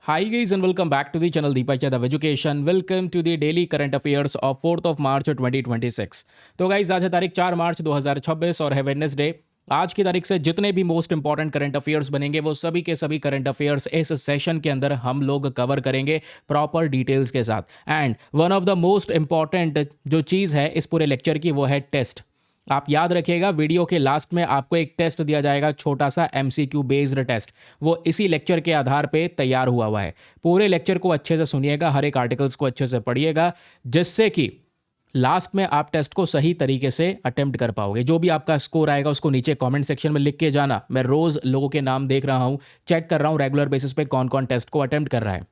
Hi guys and welcome back to the channel Deepak Yadav Education. Welcome to the daily current affairs of 4th of March 2026. तो guys आज है तारीख 4 मार्च 2026 और है Wednesday. आज की तारीख से जितने भी मोस्ट इंपॉर्टेंट करंट अफेयर्स बनेंगे वो सभी के सभी करंट अफेयर्स इस सेशन के अंदर हम लोग कवर करेंगे प्रॉपर डिटेल्स के साथ। And one of the most important जो चीज़ है इस पूरे लेक्चर की वो है टेस्ट। आप याद रखिएगा वीडियो के लास्ट में आपको एक टेस्ट दिया जाएगा, छोटा सा एमसीक्यू बेस्ड टेस्ट। वो इसी लेक्चर के आधार पे तैयार हुआ है। पूरे लेक्चर को अच्छे से सुनिएगा, हर एक आर्टिकल्स को अच्छे से पढ़िएगा, जिससे कि लास्ट में आप टेस्ट को सही तरीके से अटेम्प्ट कर पाओगे। जो भी आपका स्कोर आएगा उसको नीचे कमेंट सेक्शन में लिख के जाना। मैं रोज़ लोगों के नाम देख रहा हूँ, चेक कर रहा हूँ रेगुलर बेसिस पे कौन कौन टेस्ट को अटेम्प्ट कर रहा है,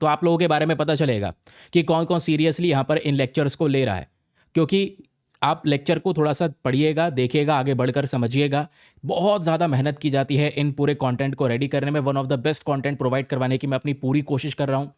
तो आप लोगों के बारे में पता चलेगा कि कौन कौन सीरियसली यहाँ पर इन लेक्चर्स को ले रहा है। क्योंकि आप लेक्चर को थोड़ा सा पढ़िएगा, देखिएगा, आगे बढ़कर समझिएगा। बहुत ज़्यादा मेहनत की जाती है इन पूरे कंटेंट को रेडी करने में। One of the best content provide करवाने की मैं अपनी पूरी कोशिश कर रहा हूँ,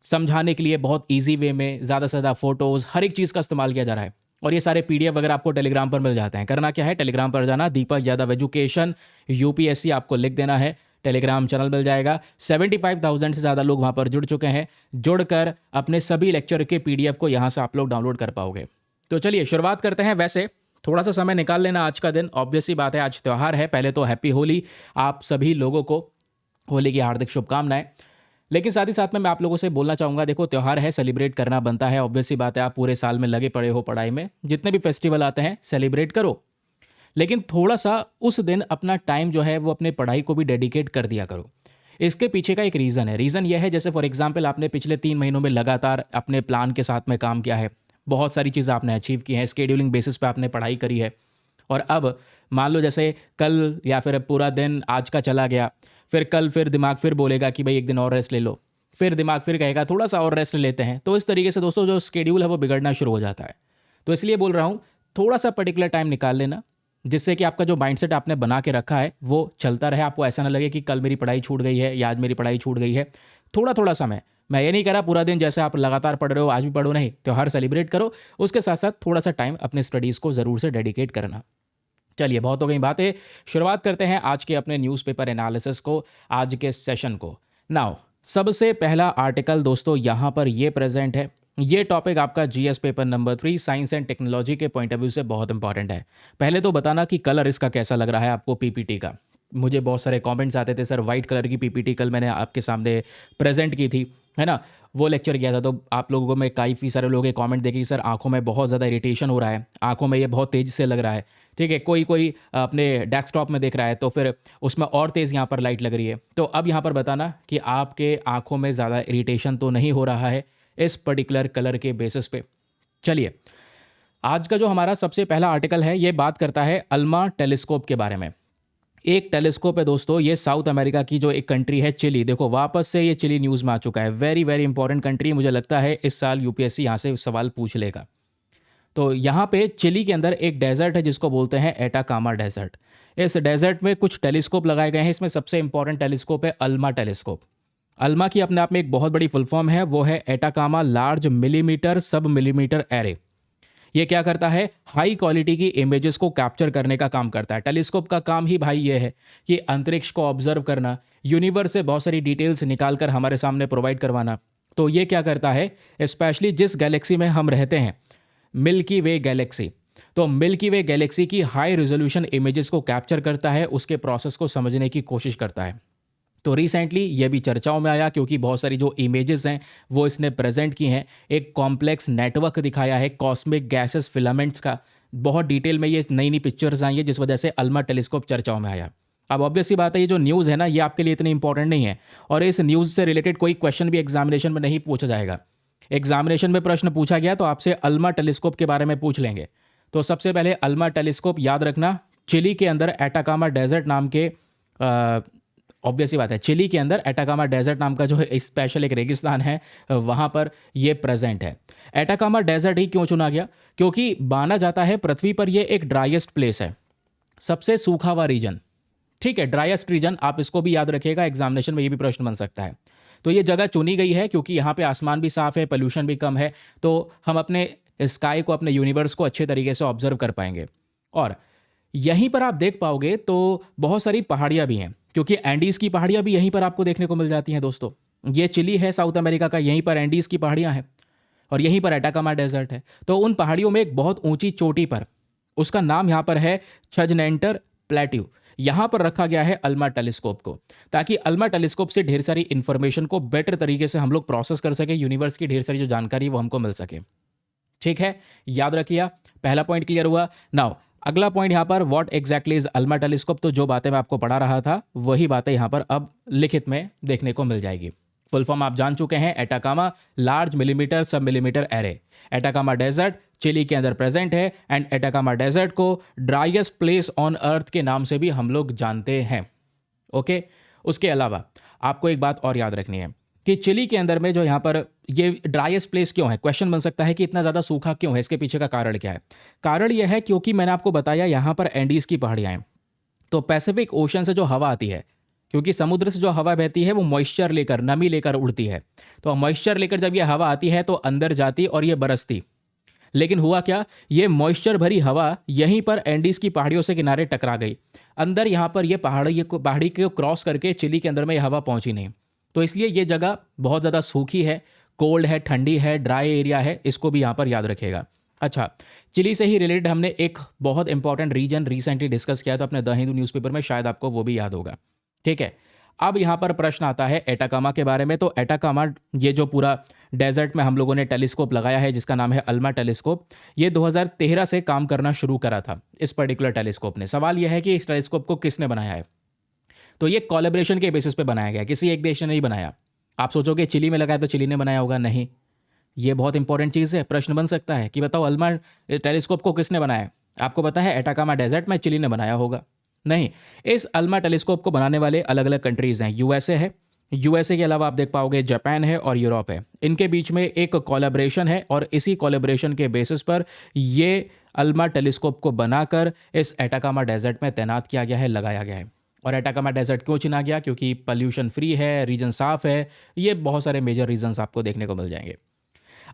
समझाने के लिए बहुत इजी वे में, ज़्यादा से ज़्यादा फोटोज़, हर एक चीज़ का इस्तेमाल किया जा रहा है। और ये सारे पीडीएफ वगैरह आपको टेलीग्राम पर मिल जाते हैं। करना क्या है, टेलीग्राम पर जाना, दीपक यादव एजुकेशन यूपीएससी आपको लिख देना है, टेलीग्राम चैनल मिल जाएगा। 75,000 से ज़्यादा लोग वहाँ पर जुड़ चुके हैं। जुड़कर अपने सभी लेक्चर के पीडीएफ को यहाँ से आप लोग डाउनलोड कर पाओगे। तो चलिए शुरुआत करते हैं। वैसे थोड़ा सा समय निकाल लेना आज का दिन, ऑब्वियस सी बात है, आज त्यौहार है। पहले तो हैप्पी होली, आप सभी लोगों को होली की हार्दिक शुभकामनाएं। लेकिन साथ ही साथ में मैं आप लोगों से बोलना चाहूँगा, देखो त्यौहार है, सेलिब्रेट करना बनता है। ऑब्वियस सी बात है, आप पूरे साल में लगे पड़े हो पढ़ाई में, जितने भी फेस्टिवल आते हैं सेलिब्रेट करो, लेकिन थोड़ा सा उस दिन अपना टाइम जो है वो अपने पढ़ाई को भी डेडिकेट कर दिया करो। इसके पीछे का एक रीज़न है। रीज़न यह है, जैसे फॉर एग्जांपल आपने पिछले 3 महीनों में लगातार अपने प्लान के साथ में काम किया है, बहुत सारी चीज़ें आपने अचीव की हैं, स्केड्यूलिंग बेसिस पे आपने पढ़ाई करी है, और अब मान लो जैसे कल या फिर पूरा दिन आज का चला गया, फिर कल फिर दिमाग फिर बोलेगा कि भाई एक दिन और रेस्ट ले लो, फिर दिमाग फिर कहेगा थोड़ा सा और रेस्ट लेते हैं। तो इस तरीके से दोस्तों जो स्केड्यूल है वो बिगड़ना शुरू हो जाता है। तो इसलिए बोल रहा हूँ, थोड़ा सा पर्टिकुलर टाइम निकाल लेना, जिससे कि आपका जो माइंडसेट आपने बना के रखा है वो चलता रहे। आपको ऐसा ना लगे कि कल मेरी पढ़ाई छूट गई है या आज मेरी पढ़ाई छूट गई है। थोड़ा थोड़ा समय, मैं ये नहीं कह रहा पूरा दिन जैसे आप लगातार पढ़ रहे हो आज भी पढ़ो, नहीं, त्यौहार सेलिब्रेट करो, उसके साथ साथ थोड़ा सा टाइम अपने स्टडीज़ को ज़रूर से डेडिकेट करना। चलिए बहुत हो गई बातें, शुरुआत करते हैं आज के अपने न्यूज़पेपर एनालिसिस को, आज के सेशन को। नाउ सबसे पहला आर्टिकल दोस्तों यहाँ पर ये प्रेजेंट है। ये टॉपिक आपका GS paper number 3 science and technology के पॉइंट ऑफ व्यू से बहुत इंपॉर्टेंट है। पहले तो बताना कि कलर इसका कैसा लग रहा है आपको पीपीटी का। मुझे बहुत सारे कमेंट्स आते थे, सर वाइट कलर की पीपीटी कल मैंने आपके सामने प्रेजेंट की थी, है ना, वो लेक्चर किया था, तो आप लोगों को मैं काफ़ी सारे लोगों के कमेंट देखे कि सर आंखों में बहुत ज़्यादा इरिटेशन हो रहा है, आंखों में ये बहुत तेज़ से लग रहा है। ठीक है, कोई कोई अपने डेस्कटॉप में देख रहा है तो फिर उसमें और तेज़ यहाँ पर लाइट लग रही है। तो अब यहाँ पर बताना कि आपके आंखों में ज़्यादा इरिटेशन तो नहीं हो रहा है इस पर्टिकुलर कलर के बेसिस पे। चलिए आज का जो हमारा सबसे पहला आर्टिकल है ये बात करता है अल्मा टेलीस्कोप के बारे में। एक टेलीस्कोप है दोस्तों, ये साउथ अमेरिका की जो एक कंट्री है चिली, देखो वापस से ये चिली न्यूज़ में आ चुका है। वेरी वेरी इंपॉर्टेंट कंट्री, मुझे लगता है इस साल यूपीएससी यहाँ से सवाल पूछ लेगा। तो यहाँ पे चिली के अंदर एक डेजर्ट है जिसको बोलते हैं एटाकामा डेजर्ट। इस डेजर्ट में कुछ टेलीस्कोप लगाए गए हैं। इसमें सबसे इंपॉर्टेंट टेलीस्कोप है अल्मा टेलीस्कोप। अल्मा की अपने आप में एक बहुत बड़ी फुल फॉर्म है, वो है Atacama large millimetre sub millimetre array. ये क्या करता है, हाई क्वालिटी की इमेजेस को कैप्चर करने का काम करता है। टेलीस्कोप का काम ही भाई ये है कि अंतरिक्ष को ऑब्जर्व करना, यूनिवर्स से बहुत सारी डिटेल्स निकाल कर हमारे सामने प्रोवाइड करवाना। तो ये क्या करता है, स्पेशली जिस गैलेक्सी में हम रहते हैं, मिल्की वे गैलेक्सी, तो मिल्की वे गैलेक्सी की हाई रेजोल्यूशन इमेजेस को कैप्चर करता है, उसके प्रोसेस को समझने की कोशिश करता है। तो रिसेंटली ये भी चर्चाओं में आया क्योंकि बहुत सारी जो इमेजेस हैं वो इसने प्रेजेंट की हैं। एक कॉम्प्लेक्स नेटवर्क दिखाया है कॉस्मिक गैसेस फिलामेंट्स का, बहुत डिटेल में ये नई नई पिक्चर्स आई है, जिस वजह से अल्मा टेलीस्कोप चर्चाओं में आया। अब ऑब्वियस सी बात है, ये जो न्यूज़ है ना ये आपके लिए इतनी इंपॉर्टेंट नहीं है, और इस न्यूज़ से रिलेटेड कोई क्वेश्चन भी एग्जामिनेशन में नहीं पूछा जाएगा। एग्जामिनेशन में प्रश्न पूछा गया तो आपसे अल्मा टेलीस्कोप के बारे में पूछ लेंगे। तो सबसे पहले अल्मा टेलीस्कोप याद रखना, चिली के अंदर एटाकामा डेजर्ट नाम के, ऑब्वियस ही बात है, चिली के अंदर एटाकामा डेजर्ट नाम का जो है स्पेशल एक रेगिस्तान है, वहाँ पर ये प्रेजेंट है। एटाकामा डेजर्ट ही क्यों चुना गया, क्योंकि माना जाता है पृथ्वी पर ये एक ड्राइएस्ट प्लेस है, सबसे सूखा हुआ रीजन। ठीक है, ड्राइएस्ट रीजन, आप इसको भी याद रखिएगा, एग्जामिनेशन में ये भी प्रश्न बन सकता है। तो ये जगह चुनी गई है क्योंकि यहाँ पे आसमान भी साफ है, पोल्यूशन भी कम है, तो हम अपने स्काई को, अपने यूनिवर्स को अच्छे तरीके से ऑब्जर्व कर पाएंगे। और यहीं पर आप देख पाओगे तो बहुत सारी पहाड़ियाँ भी हैं, क्योंकि एंडीज़ की पहाड़ियाँ भी यहीं पर आपको देखने को मिल जाती हैं दोस्तों। ये चिली है साउथ अमेरिका का, यहीं पर एंडीज़ की पहाड़ियाँ हैं और यहीं पर एटाकामा डेजर्ट है। तो उन पहाड़ियों में एक बहुत ऊंची चोटी पर, उसका नाम यहाँ पर है छजनेंटर प्लेट्यू, यहाँ पर रखा गया है अल्मा टेलीस्कोप को, ताकि अल्मा टेलीस्कोप से ढेर सारी इंफॉर्मेशन को बेटर तरीके से हम लोग प्रोसेस कर सके, यूनिवर्स की ढेर सारी जो जानकारी है वो हमको मिल सके। ठीक है, याद रख लिया, पहला पॉइंट क्लियर हुआ। नाउ अगला पॉइंट यहाँ पर, what exactly is Alma telescope. तो जो बातें मैं आपको पढ़ा रहा था वही बातें यहाँ पर अब लिखित में देखने को मिल जाएगी। फुल फॉर्म आप जान चुके हैं, Atacama large millimetre sub millimetre array. Atacama desert Chile के अंदर प्रेजेंट है एंड एटाकामा डेजर्ट को ड्राइएस्ट प्लेस ऑन अर्थ के नाम से भी हम लोग जानते हैं। ओके, उसके अलावा आपको एक बात और याद रखनी है कि चिली के अंदर में जो यहाँ पर ये ड्राइएस्ट प्लेस क्यों है, क्वेश्चन बन सकता है कि इतना ज़्यादा सूखा क्यों है, इसके पीछे का कारण क्या है। कारण यह है क्योंकि मैंने आपको बताया यहाँ पर एंडीज़ की पहाड़ियाँ हैं, तो पैसिफिक ओशन से जो हवा आती है, क्योंकि समुद्र से जो हवा बहती है वो मॉइस्चर लेकर, नमी लेकर उड़ती है, तो मॉइस्चर लेकर जब ये हवा आती है तो अंदर जाती और ये बरसती। लेकिन हुआ क्या, ये मॉइस्चर भरी हवा यहीं पर एंडीज़ की पहाड़ियों से किनारे टकरा गई, अंदर यहाँ पर ये पहाड़ी को क्रॉस करके चिली के अंदर में ये हवा पहुंची नहीं, तो इसलिए ये जगह बहुत ज़्यादा सूखी है, कोल्ड है, ठंडी है, ड्राई एरिया है, इसको भी यहाँ पर याद रखेगा। अच्छा, चिली से ही रिलेटेड हमने एक बहुत इंपॉर्टेंट रीजन रिसेंटली डिस्कस किया था अपने द हिंदू न्यूज़पेपर में, शायद आपको वो भी याद होगा। ठीक है, अब यहाँ पर प्रश्न आता है एटाकामा के बारे में। तो एटाकामा, ये जो पूरा डेजर्ट में हम लोगों ने टेलीस्कोप लगाया है जिसका नाम है अल्मा टेलीस्कोप, ये 2013 से काम करना शुरू करा था इस पर्टिकुलर टेलीस्कोप ने। सवाल यह है कि इस टेलीस्कोप को किसने बनाया है, तो ये कोलैबोरेशन के बेसिस पे बनाया गया, किसी एक देश ने नहीं बनाया। आप सोचोगे चिली में लगाया तो चिली ने बनाया होगा, नहीं, ये बहुत इंपॉर्टेंट चीज़ है। प्रश्न बन सकता है कि बताओ अल्मा टेलीस्कोप को किसने बनाया। आपको पता है एटाकामा डेजर्ट में चिली ने बनाया होगा, नहीं। इस अल्मा टेलीस्कोप को बनाने वाले अलग अलग कंट्रीज़ हैं। यूएसए है, यूएसए के अलावा आप देख पाओगे जापान है और यूरोप है। इनके बीच में एक कोलैबोरेशन है और इसी कोलैबोरेशन के बेसिस पर ये अल्मा टेलीस्कोप को बनाकर इस एटाकामा डेजर्ट में तैनात किया गया है, लगाया गया है। और एटाकामा डेजर्ट क्यों चुना गया, क्योंकि पॉल्यूशन फ्री है, रीजन साफ है, ये बहुत सारे मेजर रीजंस आपको देखने को मिल जाएंगे।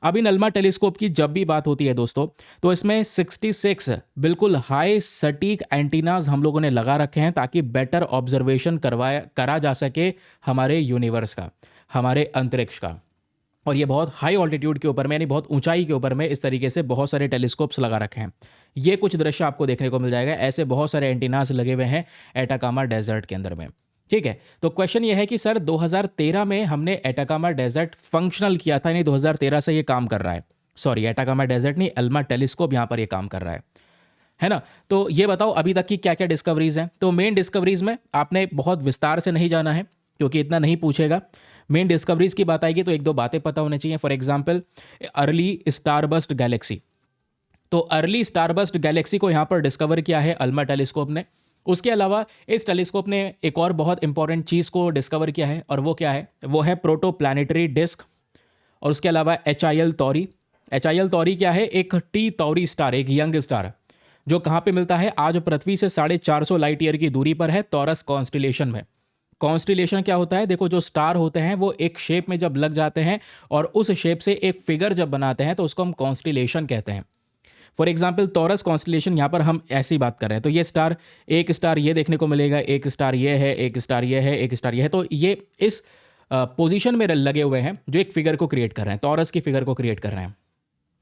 अब इन अल्मा टेलीस्कोप की जब भी बात होती है दोस्तों, तो इसमें 66 बिल्कुल हाई सटीक एंटीनाज हम लोगों ने लगा रखे हैं ताकि बेटर ऑब्जर्वेशन करा जा सके हमारे यूनिवर्स का, हमारे अंतरिक्ष का। और ये बहुत हाई ऑल्टीट्यूड के ऊपर में, यानी बहुत ऊंचाई के ऊपर में इस तरीके से बहुत सारे टेलीस्कोप्स लगा रखे हैं। ये कुछ दृश्य आपको देखने को मिल जाएगा, ऐसे बहुत सारे एंटीनास लगे हुए हैं एटाकामा डेजर्ट के अंदर में। ठीक है, तो क्वेश्चन ये है कि सर 2013 में हमने एटाकामा डेजर्ट फंक्शनल किया था, यानी 2013 से ये काम कर रहा है। सॉरी, एटाकामा डेजर्ट नहीं, अल्मा टेलीस्कोप यहाँ पर ये काम कर रहा है ना। तो ये बताओ अभी तक की क्या क्या डिस्कवरीज हैं। तो मेन डिस्कवरीज में आपने बहुत विस्तार से नहीं जाना है क्योंकि इतना नहीं पूछेगा। मेन डिस्कवरीज की बात आएगी तो एक दो बातें पता होनी चाहिए। For example early starburst Galaxy, तो अर्ली स्टारबस्ट गैलेक्सी को यहाँ पर डिस्कवर किया है अल्मा टेलीस्कोप ने। उसके अलावा इस टेलीस्कोप ने एक और बहुत इंपॉर्टेंट चीज़ को डिस्कवर किया है, और वो क्या है, वो है प्रोटोप्लैनेटरी डिस्क। और उसके अलावा HIL तौरी। HIL तौरी क्या है, एक टी तौरी स्टार, एक यंग स्टार, जो कहाँ पे मिलता है, आज पृथ्वी से 450 लाइट ईयर की दूरी पर है, टॉरस कॉन्स्टिलेशन में। कॉन्स्टिलेशन क्या होता है, देखो जो स्टार होते हैं वो एक शेप में जब लग जाते हैं और उस शेप से एक फिगर जब बनाते हैं तो उसको हम कॉन्स्टिलेशन कहते हैं। फॉर एग्जाम्पल टॉरस कॉन्स्टिलेशन, यहाँ पर हम ऐसी बात कर रहे हैं, तो ये स्टार, एक स्टार ये देखने को मिलेगा, एक स्टार ये है, एक स्टार ये है, एक स्टार ये है, तो ये इस पोजीशन में लगे हुए हैं जो एक फिगर को क्रिएट कर रहे हैं, टॉरस की फिगर को क्रिएट कर रहे हैं।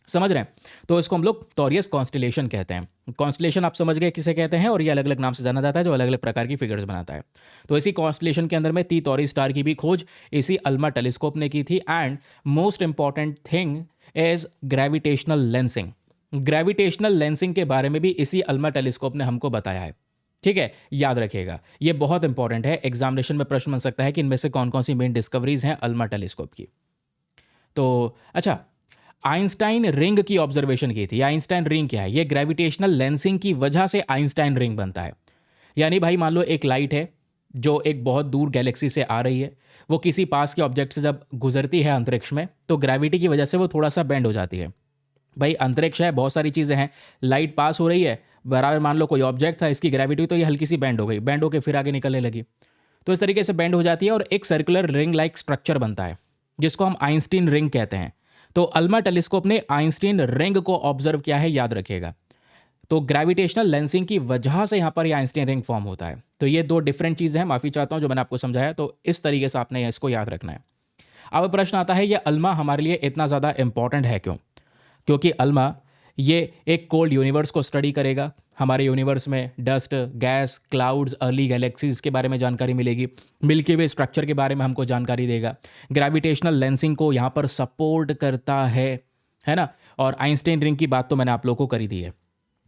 समझ रहे हैं, तो इसको हम लोग टॉरियस कॉन्स्टिलेशन कहते हैं। कॉन्स्टिलेशन आप समझ गए किसे कहते हैं, और ये अलग अलग नाम से जाना जाता है जो अलग अलग प्रकार की फिगर्स बनाता है। तो इसी कॉन्स्टिलेशन के अंदर में टी तौरी स्टार की भी खोज इसी अल्मा टेलीस्कोप ने की थी। And most important thing is gravitational lensing. Gravitational lensing के बारे में भी इसी अल्मा टेलीस्कोप ने हमको बताया है। ठीक है, याद रखिएगा, ये बहुत इंपॉर्टेंट है, एग्जामिनेशन में प्रश्न बन सकता है कि इनमें से कौन कौन सी मेन डिस्कवरीज हैं अल्मा टेलीस्कोप की। तो अच्छा, आइंस्टाइन रिंग की ऑब्जर्वेशन की थी। आइंस्टाइन रिंग क्या है, ये ग्रेविटेशनल लेंसिंग की वजह से आइंस्टाइन रिंग बनता है। यानी भाई मान लो एक लाइट है जो एक बहुत दूर गैलेक्सी से आ रही है, वो किसी पास के ऑब्जेक्ट से जब गुजरती है अंतरिक्ष में, तो ग्रेविटी की वजह से वो थोड़ा सा बेंड हो जाती है। भाई अंतरिक्ष है, बहुत सारी चीज़ें हैं, लाइट पास हो रही है, बराबर मान लो कोई ऑब्जेक्ट था, इसकी ग्रेविटी तो ये हल्की सी बेंड हो गई, बेंड होकर फिर आगे निकलने लगी, तो इस तरीके से बेंड हो जाती है और एक सर्कुलर रिंग लाइक स्ट्रक्चर बनता है जिसको हम आइंस्टीन रिंग कहते हैं। तो अल्मा टेलीस्कोप ने आइंस्टीन रिंग को ऑब्जर्व किया है, याद रखिएगा। तो ग्रेविटेशनल लेंसिंग की वजह से यहाँ पर ये आइंस्टीन रिंग फॉर्म होता है। तो ये दो डिफरेंट चीज़ें हैं, माफ़ी चाहता हूँ जो मैंने आपको समझाया, तो इस तरीके से आपने इसको याद रखना है। अब प्रश्न आता है ये अल्मा हमारे लिए इतना ज़्यादा इंपॉर्टेंट है क्यों? क्योंकि अल्मा ये एक कोल्ड यूनिवर्स को स्टडी करेगा। हमारे यूनिवर्स में dust, gas, clouds, early galaxies के बारे में जानकारी मिलेगी। मिल्की वे स्ट्रक्चर के बारे में हमको जानकारी देगा। ग्रेविटेशनल लेंसिंग को यहाँ पर सपोर्ट करता है ना। और आइंस्टाइन रिंग की बात तो मैंने आप लोगों को करी दी है।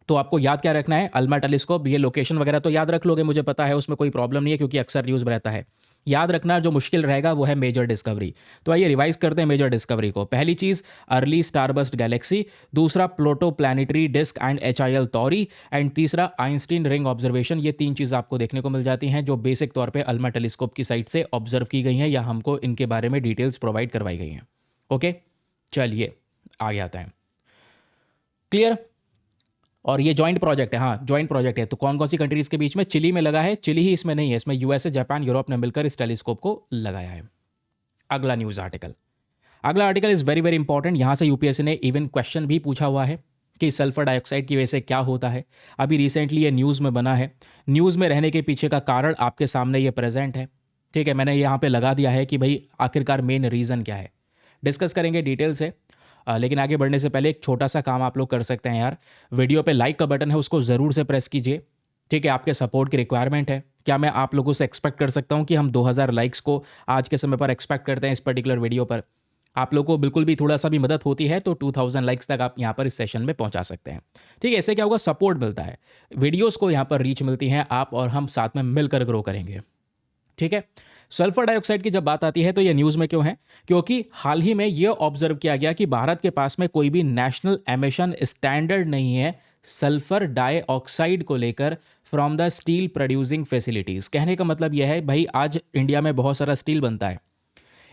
तो आपको याद क्या रखना है, अल्मा टेलीस्कोप, ये लोकेशन वगैरह तो याद रख लोगे, मुझे पता है, उसमें कोई प्रॉब्लम नहीं है क्योंकि अक्सर न्यूज़ में रहता है। याद रखना जो मुश्किल रहेगा वो है मेजर डिस्कवरी। तो आइए रिवाइज करते हैं मेजर डिस्कवरी को। पहली चीज़ अर्ली स्टारबस्ट गैलेक्सी, दूसरा Pluto planetary disk and HIL theory, and तीसरा आइंस्टीन रिंग ऑब्जर्वेशन। ये 3 चीज़ आपको देखने को मिल जाती हैं जो बेसिक तौर पे अल्मा टेलीस्कोप की साइड से ऑब्जर्व की गई हैं या हमको इनके बारे में डिटेल्स प्रोवाइड करवाई गई हैं। ओके, चलिए आगे आता है। क्लियर? और ये जॉइंट प्रोजेक्ट है, हाँ जॉइंट प्रोजेक्ट है। तो कौन कौन सी कंट्रीज के बीच में? चिली में लगा है, चिली ही इसमें नहीं है, इसमें USA, जापान, यूरोप ने मिलकर इस टेलीस्कोप को लगाया है। अगला न्यूज़ आर्टिकल, अगला article is very very important. यहाँ से UPSC ने इवन क्वेश्चन भी पूछा हुआ है कि सल्फर डाइऑक्साइड की वजह से क्या होता है। अभी रिसेंटली ये न्यूज़ में बना है। न्यूज़ में रहने के पीछे का कारण आपके सामने ये प्रेजेंट है, ठीक है। मैंने यहाँ पे लगा दिया है कि भाई आखिरकार मेन रीज़न क्या है, डिस्कस करेंगे डिटेल से। लेकिन आगे बढ़ने से पहले एक छोटा सा काम आप लोग कर सकते हैं यार। वीडियो पे लाइक का बटन है, उसको ज़रूर से प्रेस कीजिए, ठीक है। आपके सपोर्ट की रिक्वायरमेंट है। क्या मैं आप लोगों से एक्सपेक्ट कर सकता हूँ कि हम 2000 लाइक्स को आज के समय पर एक्सपेक्ट करते हैं इस पर्टिकुलर वीडियो पर? आप लोग को बिल्कुल भी थोड़ा सा भी मदद होती है तो 2000 लाइक्स तक आप यहाँ पर इस सेशन में पहुँचा सकते हैं, ठीक है। इससे क्या होगा, सपोर्ट मिलता है, वीडियोज़ को यहाँ पर रीच मिलती है, आप और हम साथ में मिलकर ग्रो करेंगे, ठीक है। सल्फर डाइऑक्साइड की जब बात आती है तो ये न्यूज़ में क्यों है? क्योंकि हाल ही में ये ऑब्जर्व किया गया कि भारत के पास में कोई भी नेशनल एमिशन स्टैंडर्ड नहीं है सल्फर डाइऑक्साइड को लेकर from the steel producing facilities. कहने का मतलब यह है भाई आज इंडिया में बहुत सारा स्टील बनता है,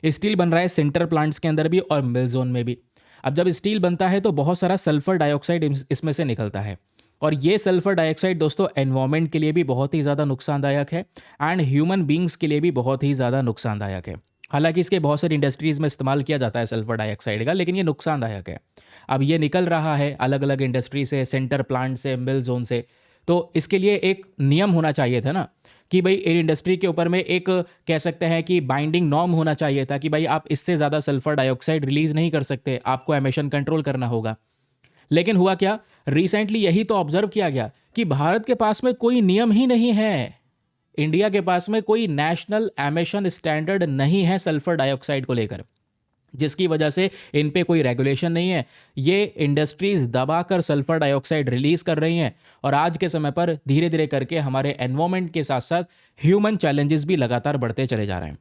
स्टील बन रहा है सिंटर प्लांट्स के अंदर भी और मिल जोन में भी। अब जब स्टील बनता है तो बहुत सारा सल्फर डाइऑक्साइड इसमें से निकलता है, और ये सल्फर डाइऑक्साइड दोस्तों एनवायरनमेंट के लिए भी बहुत ही ज़्यादा नुकसानदायक है एंड ह्यूमन बींग्स के लिए भी बहुत ही ज़्यादा नुकसानदायक है। हालांकि इसके बहुत सारी इंडस्ट्रीज़ में इस्तेमाल किया जाता है सल्फर डाइऑक्साइड का, लेकिन ये नुकसानदायक है। अब ये निकल रहा है अलग अलग इंडस्ट्री से, सेंटर प्लांट से, मिल जोन से, तो इसके लिए एक नियम होना चाहिए था ना कि भाई एयर इंडस्ट्री के ऊपर में एक कह सकते हैं कि बाइंडिंग नॉर्म होना चाहिए था कि भाई आप इससे ज़्यादा सल्फर डाइऑक्साइड रिलीज़ नहीं कर सकते, आपको एमिशन कंट्रोल करना होगा। लेकिन हुआ क्या, रिसेंटली यही तो ऑब्जर्व किया गया कि भारत के पास में कोई नियम ही नहीं है, इंडिया के पास में कोई नेशनल एमिशन स्टैंडर्ड नहीं है सल्फर डाइऑक्साइड को लेकर, जिसकी वजह से इन पे कोई रेगुलेशन नहीं है। ये इंडस्ट्रीज दबाकर सल्फर डाइऑक्साइड रिलीज कर रही हैं और आज के समय पर धीरे धीरे करके हमारे एनवायरमेंट के साथ साथ ह्यूमन चैलेंजेस भी लगातार बढ़ते चले जा रहे हैं।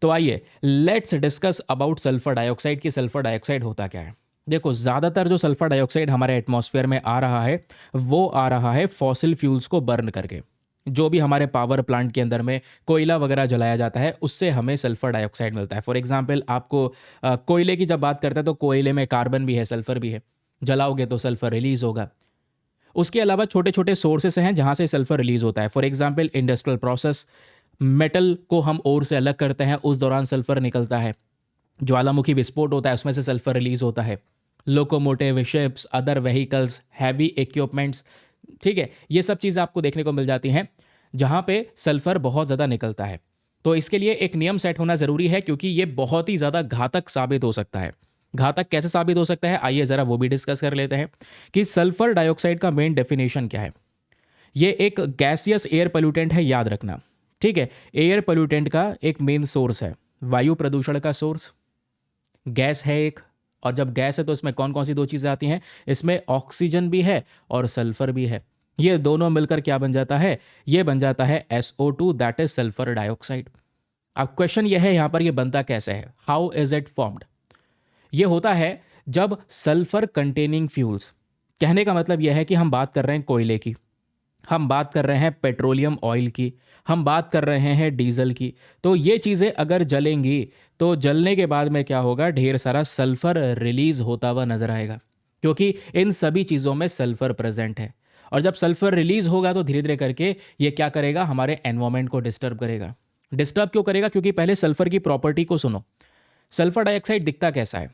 तो आइए let's discuss about sulphur dioxide की सल्फर डाइऑक्साइड होता क्या है। देखो ज़्यादातर जो सल्फर डाइऑक्साइड हमारे एटमॉस्फेयर में आ रहा है वो आ रहा है फॉसिल फ्यूल्स को बर्न करके। जो भी हमारे पावर प्लांट के अंदर में कोयला वगैरह जलाया जाता है उससे हमें सल्फर डाइऑक्साइड मिलता है। फॉर एग्जांपल आपको कोयले की जब बात करते हैं तो कोयले में कार्बन भी है, सल्फर भी है, जलाओगे तो सल्फर रिलीज होगा। उसके अलावा छोटे छोटे सोर्सेस हैं जहाँ से सल्फर रिलीज होता है। For example industrial process, metal को हम ओर से अलग करते हैं, उस दौरान सल्फर निकलता है। ज्वालामुखी विस्फोट होता है, उसमें से सल्फर रिलीज होता है। Locomotive, ships, other vehicles, heavy equipments, ठीक है, ये सब चीज़ें आपको देखने को मिल जाती हैं जहाँ पे सल्फर बहुत ज़्यादा निकलता है। तो इसके लिए एक नियम सेट होना ज़रूरी है क्योंकि ये बहुत ही ज़्यादा घातक साबित हो सकता है। घातक कैसे साबित हो सकता है, आइए ज़रा वो भी डिस्कस कर लेते हैं कि सल्फर डाइऑक्साइड का मेन डेफिनेशन क्या है। ये एक गैसियस एयर पोल्यूटेंट है, याद रखना, ठीक है। एयर पोल्यूटेंट का एक मेन सोर्स है, वायु प्रदूषण का सोर्स गैस है एक, और जब गैस है तो इसमें कौन कौन सी दो चीज़ें आती हैं, इसमें ऑक्सीजन भी है और सल्फर भी है। ये दोनों मिलकर क्या बन जाता है, ये बन जाता है SO2, that is sulphur dioxide. अब क्वेश्चन ये है यहाँ पर ये बनता कैसे है, हाउ इज इट फॉर्म्ड। ये होता है जब सल्फर कंटेनिंग फ्यूल्स, कहने का मतलब यह है कि हम बात कर रहे हैं कोयले की, हम बात कर रहे हैं पेट्रोलियम ऑयल की, हम बात कर रहे हैं डीजल की, तो ये चीज़ें अगर जलेंगी तो जलने के बाद में क्या होगा, ढेर सारा सल्फर रिलीज होता हुआ नजर आएगा क्योंकि इन सभी चीज़ों में सल्फर प्रेजेंट है। और जब सल्फर रिलीज होगा तो धीरे धीरे करके ये क्या करेगा, हमारे एनवायरमेंट को डिस्टर्ब करेगा। डिस्टर्ब क्यों करेगा, क्योंकि पहले सल्फर की प्रॉपर्टी को सुनो। सल्फर डाइऑक्साइड दिखता कैसा है,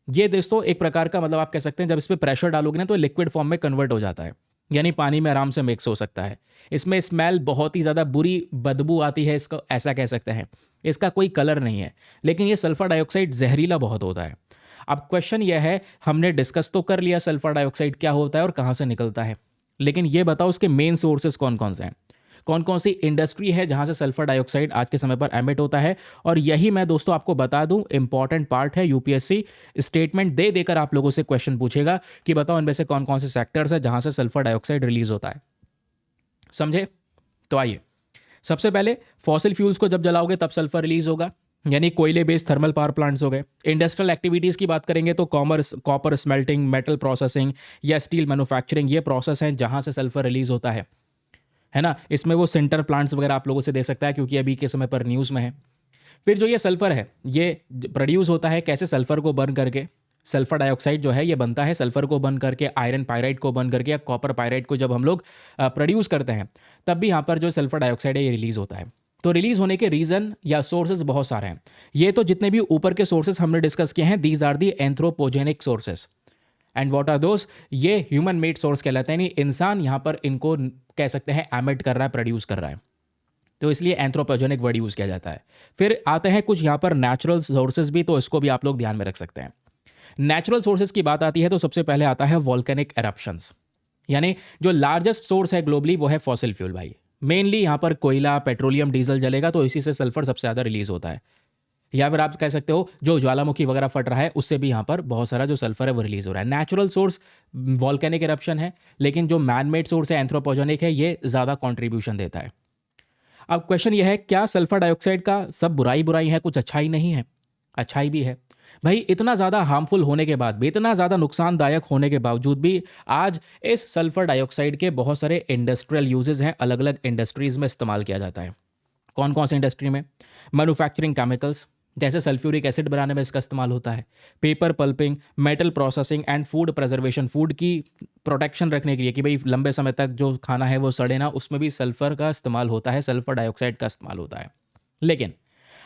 ये दोस्तों एक प्रकार का मतलब आप कह सकते हैं जब इस पर प्रेशर डालोगे ना तो लिक्विड फॉर्म में कन्वर्ट हो जाता है। यानी पानी में आराम से मिक्स हो सकता है। इसमें स्मेल बहुत ही ज़्यादा बुरी बदबू आती है, इसको ऐसा कह सकते हैं। इसका कोई कलर नहीं है, लेकिन ये सल्फर डाइऑक्साइड जहरीला बहुत होता है। अब क्वेश्चन यह है, हमने डिस्कस तो कर लिया सल्फर डाइऑक्साइड क्या होता है और कहाँ से निकलता है, लेकिन ये बताओ उसके मेन सोर्सेज कौन कौन से हैं, कौन कौन सी इंडस्ट्री है जहाँ से सल्फर डाइऑक्साइड आज के समय पर एमिट होता है। और यही मैं दोस्तों आपको बता दूं, इंपॉर्टेंट पार्ट है। यूपीएससी स्टेटमेंट दे देकर आप लोगों से क्वेश्चन पूछेगा कि बताओ इनमें से कौन कौन से सेक्टर्स है जहाँ से सल्फर डाइऑक्साइड रिलीज होता है। समझे? तो आइए, सबसे पहले फॉसिल फ्यूल्स को जब जलाओगे तब सल्फर रिलीज होगा, यानी कोयले बेस्ड थर्मल पावर प्लांट्स हो गए। इंडस्ट्रियल एक्टिविटीज़ की बात करेंगे तो कॉपर स्मेल्टिंग, मेटल प्रोसेसिंग या स्टील मैन्युफैक्चरिंग, ये प्रोसेस हैं जहाँ से सल्फर रिलीज होता है ना। इसमें वो सिंटर प्लांट्स वगैरह आप लोगों से दे सकता है क्योंकि अभी के समय पर न्यूज़ में है। फिर जो ये सल्फर है ये प्रोड्यूस होता है कैसे, सल्फर को बर्न करके। सल्फर डाइऑक्साइड जो है ये बनता है सल्फर को बर्न करके, आयरन पायराइड को बर्न करके या कॉपर पायराइड को जब हम लोग प्रोड्यूस करते हैं तब भी यहाँ पर जो सल्फर डाइऑक्साइड है ये रिलीज होता है। तो रिलीज होने के रीजन या सोर्सेज बहुत सारे हैं। ये तो जितने भी ऊपर के सोर्सेज हमने डिस्कस किए हैं, these are the anthropogenic sources. And what are those? ये ह्यूमन मेड सोर्स कहलाते हैं, यानी इंसान यहाँ पर इनको कह सकते हैं एमिट कर रहा है, प्रोड्यूस कर रहा है, तो इसलिए एंथ्रोपोजेनिक वर्ड यूज़ किया जाता है। फिर आते हैं कुछ यहाँ पर नेचुरल सोर्सेज भी, तो इसको भी आप लोग ध्यान में रख सकते हैं। नेचुरल सोर्सेज की बात आती है तो सबसे पहले आता है वॉल्केनिक एरप्शंस, यानी जो लार्जेस्ट सोर्स है ग्लोबली वो है फॉसिल फ्यूल भाई। मेनली यहाँ पर कोयला, पेट्रोलियम, डीजल जलेगा तो इसी से सल्फर सबसे ज़्यादा रिलीज होता है। या फिर आप कह सकते हो जो ज्वालामुखी वगैरह फट रहा है उससे भी यहाँ पर बहुत सारा जो सल्फर है वो रिलीज हो रहा है। नेचुरल सोर्स वॉल्केनिक एरप्शन है, लेकिन जो मैन मेड सोर्स है एंथ्रोपोजेनिक है, ये ज़्यादा कॉन्ट्रीब्यूशन देता है। अब क्वेश्चन यह है, क्या सल्फर डाइऑक्साइड का सब बुराई बुराई है, कुछ अच्छाई नहीं है? अच्छाई भी है भाई। इतना ज़्यादा हार्मफुल होने के बाद भी, इतना ज़्यादा नुकसानदायक होने के बावजूद भी आज इस सल्फर डाइऑक्साइड के बहुत सारे इंडस्ट्रियल यूजेस हैं, अलग अलग इंडस्ट्रीज़ में इस्तेमाल किया जाता है। कौन कौन सी इंडस्ट्री में? मैन्युफैक्चरिंग केमिकल्स, जैसे सल्फ्यूरिक एसिड बनाने में इसका इस्तेमाल होता है। Paper pulping, metal processing and food preservation, food की प्रोटेक्शन रखने के लिए कि भाई लंबे समय तक जो खाना है वो सड़े ना, उसमें भी सल्फर का इस्तेमाल होता है, सल्फर डाइऑक्साइड का इस्तेमाल होता है। लेकिन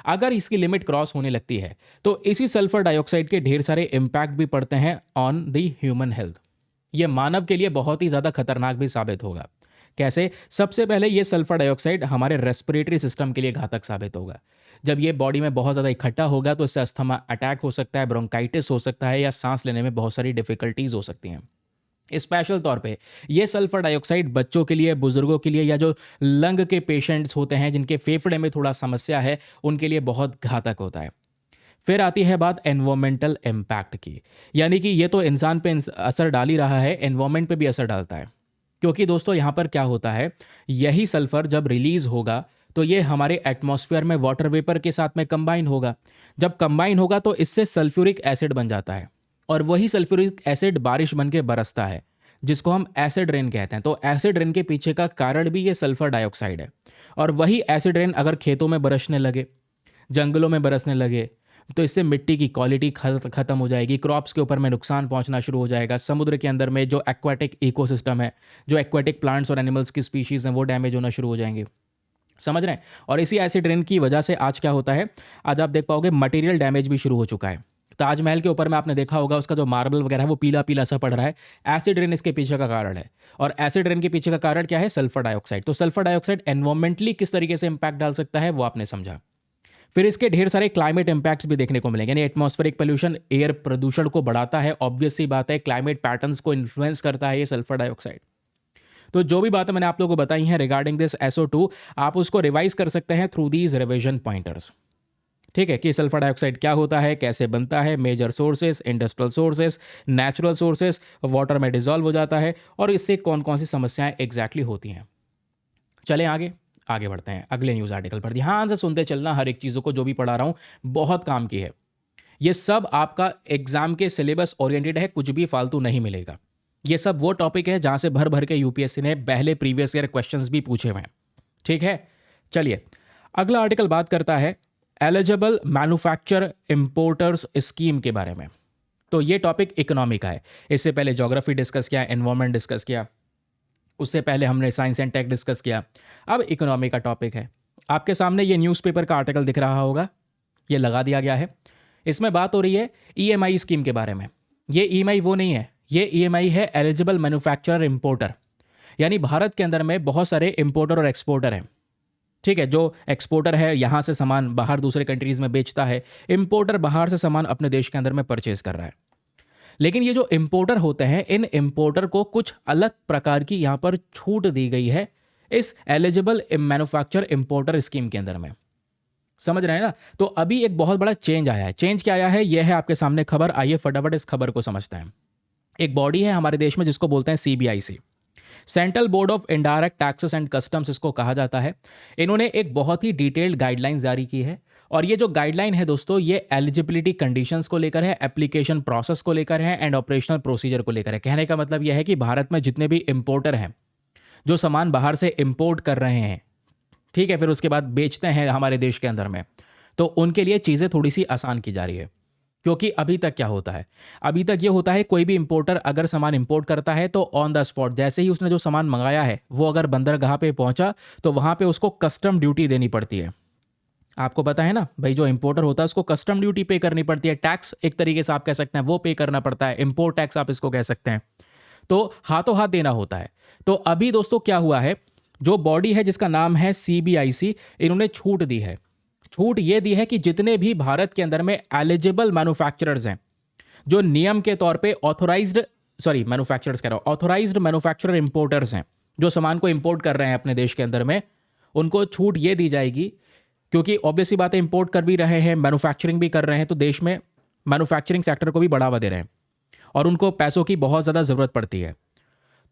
अगर इसकी लिमिट क्रॉस होने लगती है तो इसी सल्फर डाइऑक्साइड के ढेर सारे इम्पैक्ट भी पड़ते हैं ऑन द ह्यूमन हेल्थ। ये मानव के लिए बहुत ही ज़्यादा खतरनाक भी साबित होगा। कैसे? सबसे पहले ये सल्फर डाइऑक्साइड हमारे रेस्पिरेटरी सिस्टम के लिए घातक साबित होगा। जब ये बॉडी में बहुत ज़्यादा इकट्ठा होगा तो इससे अस्थमा अटैक हो सकता है, ब्रोंकाइटिस हो सकता है, या सांस लेने में बहुत सारी डिफिकल्टीज हो सकती हैं। स्पेशल तौर पे ये सल्फर डाइऑक्साइड बच्चों के लिए, बुजुर्गों के लिए, या जो लंग के पेशेंट्स होते हैं जिनके फेफड़े में थोड़ा समस्या है, उनके लिए बहुत घातक होता है। फिर आती है बात एनवायरमेंटल इम्पैक्ट की, यानी कि ये तो इंसान पे असर डाल ही रहा है, एनवायरमेंट पे भी असर डालता है। क्योंकि दोस्तों यहाँ पर क्या होता है, यही सल्फर जब रिलीज होगा तो ये हमारे एटमॉस्फेयर में वाटर वेपर के साथ में कंबाइन होगा। जब कंबाइन होगा तो इससे सल्फ्यूरिक एसिड बन जाता है, और वही सल्फ्यूरिक एसिड बारिश बन के बरसता है, जिसको हम एसिड रेन कहते हैं। तो एसिड रेन के पीछे का कारण भी ये सल्फर डाइऑक्साइड है। और वही एसिड रेन अगर खेतों में बरसने लगे, जंगलों में बरसने लगे, तो इससे मिट्टी की क्वालिटी खत्म हो जाएगी, क्रॉप्स के ऊपर में नुकसान पहुंचना शुरू हो जाएगा। समुद्र के अंदर में जो एक्वाटिक इकोसिस्टम है, जो एक्वाटिक प्लांट्स और एनिमल्स की स्पीशीज़ हैं, वो डैमेज होना शुरू हो जाएंगे। समझ रहे हैं? और इसी एसिड रेन की वजह से आज क्या होता है, आज आप देख पाओगे मटेरियल डैमेज भी शुरू हो चुका है। ताजमहल के ऊपर में आपने देखा होगा उसका जो मार्बल वगैरह है वो पीला पीला सा पड़ रहा है। एसिड रेन इसके पीछे का कारण है। और एसिड रेन के पीछे का कारण क्या है? Sulphur dioxide. तो सल्फर डाइऑक्साइड एनवायरमेंटली किस तरीके से इंपैक्ट डाल सकता है वो आपने समझा। फिर इसके ढेर सारे क्लाइमेट इंपैक्ट्स भी देखने को मिलेंगे, यानी एटमॉस्फेरिक पोल्यूशन, एयर प्रदूषण को बढ़ाता है, ऑब्वियस सी बात है, क्लाइमेट पैटर्न्स को इन्फ्लुएंस करता है ये सल्फर डाइऑक्साइड। तो जो भी बातें मैंने आप लोगों को बताई हैं रिगार्डिंग दिस SO2, आप उसको रिवाइज कर सकते हैं थ्रू दीज रिविजन पॉइंटर्स। ठीक है, कि सल्फर डाइऑक्साइड क्या होता है, कैसे बनता है, major sources, industrial sources, natural sources, water में डिजॉल्व हो जाता है, और इससे कौन कौन सी समस्याएं एग्जैक्टली होती हैं। चलें आगे बढ़ते हैं अगले न्यूज़ आर्टिकल पर। ध्यान से सुनते चलना हर एक चीज़ों को, जो भी पढ़ा रहा हूँ बहुत काम की है। ये सब आपका एग्जाम के सिलेबस ओरिएंटेड है, कुछ भी फालतू नहीं मिलेगा। ये सब वो टॉपिक है जहां से भर भर के यूपीएससी ने पहले प्रीवियस ईयर क्वेश्चंस भी पूछे हुए हैं। ठीक है, चलिए अगला आर्टिकल बात करता है एलिजिबल मैन्युफैक्चर इंपोर्टर्स स्कीम के बारे में। तो ये टॉपिक इकोनॉमी का है। इससे पहले ज्योग्राफी डिस्कस किया, एनवायरमेंट डिस्कस किया, उससे पहले हमने साइंस एंड टेक डिस्कस किया। अब इकोनॉमी का टॉपिक है। आपके सामने ये न्यूज़पेपर का आर्टिकल दिख रहा होगा, ये लगा दिया गया है। इसमें बात हो रही है EMI स्कीम के बारे में। ये EMI वो नहीं है, ये EMI है एलिजिबल मैन्युफैक्चरर इंपोर्टर। यानी भारत के अंदर में बहुत सारे इंपोर्टर और एक्सपोर्टर हैं। ठीक है, जो एक्सपोर्टर है यहाँ से सामान बाहर दूसरे कंट्रीज में बेचता है, इंपोर्टर बाहर से सामान अपने देश के अंदर में परचेज कर रहा है। लेकिन ये जो इंपोर्टर होते हैं, इन इंपोर्टर को कुछ अलग प्रकार की यहाँ पर छूट दी गई है इस एलिजिबल मैन्युफैक्चर इंपोर्टर स्कीम के अंदर में। समझ रहे हैं ना? तो अभी एक बहुत बड़ा चेंज आया है। चेंज क्या आया है, यह है आपके सामने खबर। आइए फटाफट इस खबर को समझते हैं। एक बॉडी है हमारे देश में जिसको बोलते हैं CBIC, central board of indirect taxes and customs इसको कहा जाता है। इन्होंने एक बहुत ही डिटेल्ड गाइडलाइन जारी की है, और ये जो गाइडलाइन है दोस्तों, ये एलिजिबिलिटी कंडीशंस को लेकर है, एप्लीकेशन प्रोसेस को लेकर है, एंड ऑपरेशनल प्रोसीजर को लेकर है। कहने का मतलब यह है कि भारत में जितने भी इंपोर्टर हैं, जो सामान बाहर से इंपोर्ट कर रहे हैं, ठीक है, फिर उसके बाद बेचते हैं हमारे देश के अंदर में, तो उनके लिए चीज़ें थोड़ी सी आसान की जा रही है। क्योंकि अभी तक क्या होता है, अभी तक ये होता है, कोई भी इंपोर्टर अगर सामान इंपोर्ट करता है तो ऑन द स्पॉट जैसे ही उसने जो सामान मंगाया है वो अगर बंदरगाह पे पहुंचा तो वहां पे उसको कस्टम ड्यूटी देनी पड़ती है। आपको पता है ना भाई, जो इंपोर्टर होता है उसको कस्टम ड्यूटी पे करनी पड़ती है, टैक्स एक तरीके से आप कह सकते हैं वो पे करना पड़ता है, इंपोर्ट टैक्स आप इसको कह सकते हैं। तो हाथों हाथ देना होता है। तो अभी दोस्तों क्या हुआ है, जो बॉडी है जिसका नाम है CBIC, इन्होंने छूट दी है। छूट ये दी है कि जितने भी भारत के अंदर में एलिजिबल मैन्युफैक्चरर्स हैं, जो नियम के तौर पे ऑथोराइज्ड मैन्युफैक्चरर इंपोर्टर्स हैं, जो सामान को इंपोर्ट कर रहे हैं अपने देश के अंदर में, उनको छूट ये दी जाएगी। क्योंकि ऑब्वियसली बात है, इंपोर्ट कर भी रहे हैं, मैन्युफैक्चरिंग भी कर रहे हैं, तो देश में मैन्युफैक्चरिंग सेक्टर को भी बढ़ावा दे रहे हैं और उनको पैसों की बहुत ज़्यादा ज़रूरत पड़ती है।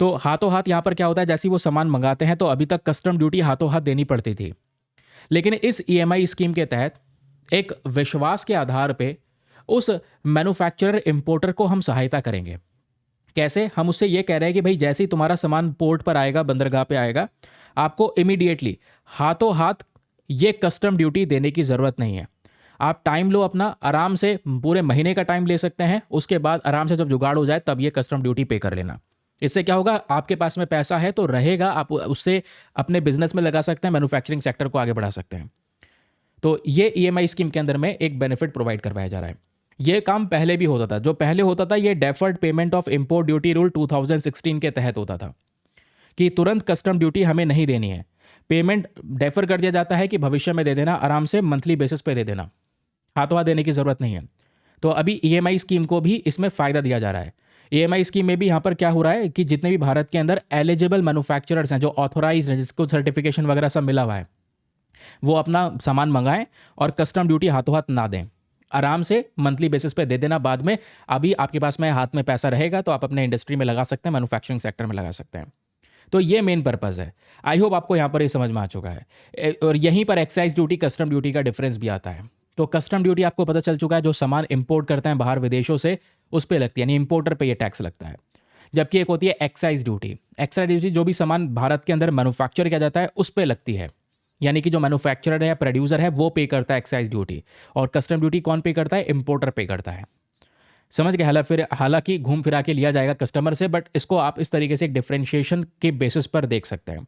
तो हाथों हाथ यहाँ पर क्या होता है, जैसे ही वो सामान मंगाते हैं तो अभी तक कस्टम ड्यूटी हाथों हाथ देनी पड़ती थी, लेकिन इस EMI स्कीम के तहत एक विश्वास के आधार पे उस मैन्युफैक्चरर इंपोर्टर को हम सहायता करेंगे। कैसे? हम उससे ये कह रहे हैं कि भाई जैसे ही तुम्हारा सामान पोर्ट पर आएगा, बंदरगाह पे आएगा, आपको इमीडिएटली हाथों हाथ ये कस्टम ड्यूटी देने की ज़रूरत नहीं है। आप टाइम लो अपना, आराम से पूरे महीने का टाइम ले सकते हैं, उसके बाद आराम से जब जुगाड़ हो जाए तब ये कस्टम ड्यूटी पे कर लेना। इससे क्या होगा, आपके पास में पैसा है तो रहेगा, आप उससे अपने बिजनेस में लगा सकते हैं, मैन्युफैक्चरिंग सेक्टर को आगे बढ़ा सकते हैं। तो ये EMI स्कीम के अंदर में एक बेनिफिट प्रोवाइड करवाया जा रहा है। ये काम पहले भी होता था। जो पहले होता था, ये deferred payment of import duty rule 2016 के तहत होता था कि तुरंत कस्टम ड्यूटी हमें नहीं देनी है, पेमेंट डेफर कर दिया जाता है कि भविष्य में दे देना, आराम से मंथली बेसिस पे दे देना, हाथों हाथ देने की ज़रूरत नहीं है। तो अभी EMI स्कीम को भी इसमें फ़ायदा दिया जा रहा है। EMI स्कीम में भी यहाँ पर क्या हो रहा है कि जितने भी भारत के अंदर एलिजिबल मैन्युफैक्चरर्स हैं, जो ऑथोराइज हैं, जिसको सर्टिफिकेशन वगैरह सब मिला हुआ है, वो अपना सामान मंगाएं और कस्टम ड्यूटी हाथों हाथ ना दें, आराम से मंथली बेसिस पे दे देना। बाद में अभी आपके पास में हाथ में पैसा रहेगा तो आप अपने इंडस्ट्री में लगा सकते हैं, मैन्युफैक्चरिंग सेक्टर में लगा सकते हैं। तो ये मेन पर्पज़ है। आई होप आपको यहाँ पर ये समझ में आ चुका है। और यहीं पर एक्साइज ड्यूटी, कस्टम ड्यूटी का डिफरेंस भी आता है। तो कस्टम ड्यूटी आपको पता चल चुका है, जो सामान इंपोर्ट करते हैं बाहर विदेशों से, उस पर लगती है, यानी इंपोर्टर पे ये टैक्स लगता है। जबकि एक होती है एक्साइज ड्यूटी। एक्साइज ड्यूटी जो भी सामान भारत के अंदर मैन्युफैक्चर किया जाता है उस पर लगती है, यानी कि जो मैन्युफैक्चरर है या प्रोड्यूसर है वो पे करता है एक्साइज ड्यूटी, और कस्टम ड्यूटी कौन पे करता है, इंपोर्टर पे करता है। समझ गए? हालांकि घूम फिरा के लिया जाएगा कस्टमर से, बट इसको आप इस तरीके से एक डिफरेंशिएशन के बेसिस पर देख सकते हैं।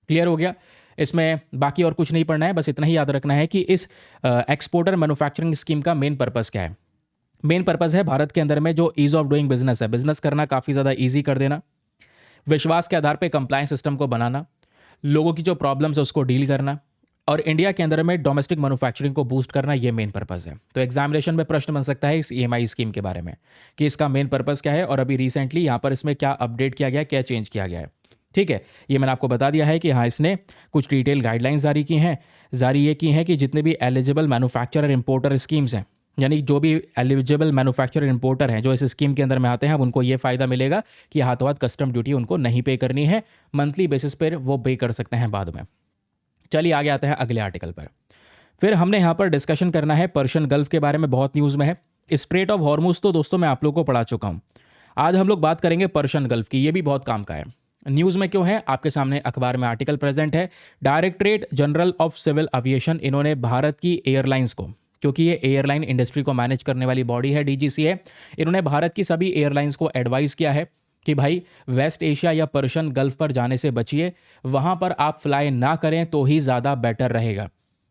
क्लियर हो गया? इसमें बाकी और कुछ नहीं पढ़ना है, बस इतना ही याद रखना है कि इस एक्सपोर्टर मैन्युफैक्चरिंग स्कीम का मेन पर्पज़ क्या है। मेन पर्पज़ है भारत के अंदर में जो ईज़ ऑफ डूइंग बिजनेस है, बिजनेस करना काफ़ी ज़्यादा ईजी कर देना, विश्वास के आधार पर कंप्लायंस सिस्टम को बनाना, लोगों की जो प्रॉब्लम्स है उसको डील करना, और इंडिया के अंदर में डोमेस्टिक मैन्युफैक्चरिंग को बूस्ट करना, ये मेन पर्पज़ है। तो एग्जामिनेशन में प्रश्न बन सकता है इस EMI स्कीम के बारे में कि इसका मेन पर्पज़ क्या है, और अभी रिसेंटली यहाँ पर इसमें क्या अपडेट किया गया है, क्या चेंज किया गया है। ठीक है, ये मैंने आपको बता दिया है कि हाँ, इसने कुछ डिटेल गाइडलाइंस जारी ये की हैं कि जितने भी एलिजिबल मैन्युफैक्चरर इंपोर्टर स्कीम्स हैं, यानी जो भी एलिजिबल मैन्युफैक्चरर इंपोर्टर हैं जो इस स्कीम के अंदर में आते हैं, अब उनको ये फ़ायदा मिलेगा कि हाथों हाथ कस्टम ड्यूटी उनको नहीं पे करनी है, मंथली बेसिस पर वो पे कर सकते हैं बाद में। चलिए आगे आते हैं अगले आर्टिकल पर। फिर हमने यहाँ पर डिस्कशन करना है पर्शियन गल्फ के बारे में, बहुत न्यूज़ में है। स्ट्रेट ऑफ हॉर्मुज तो दोस्तों मैं आप लोगों को पढ़ा चुका हूँ। आज हम लोग बात करेंगे पर्शियन गल्फ की। ये भी बहुत काम का है। न्यूज़ में क्यों है, आपके सामने अखबार में आर्टिकल प्रेजेंट है। Directorate general of civil aviation, इन्होंने भारत की एयरलाइंस को, क्योंकि ये एयरलाइन इंडस्ट्री को मैनेज करने वाली बॉडी है, DGCA, इन्होंने भारत की सभी एयरलाइंस को एडवाइस किया है कि भाई वेस्ट एशिया या पर्शियन गल्फ पर जाने से बचिए, वहाँ पर आप फ्लाई ना करें तो ही ज़्यादा बेटर रहेगा,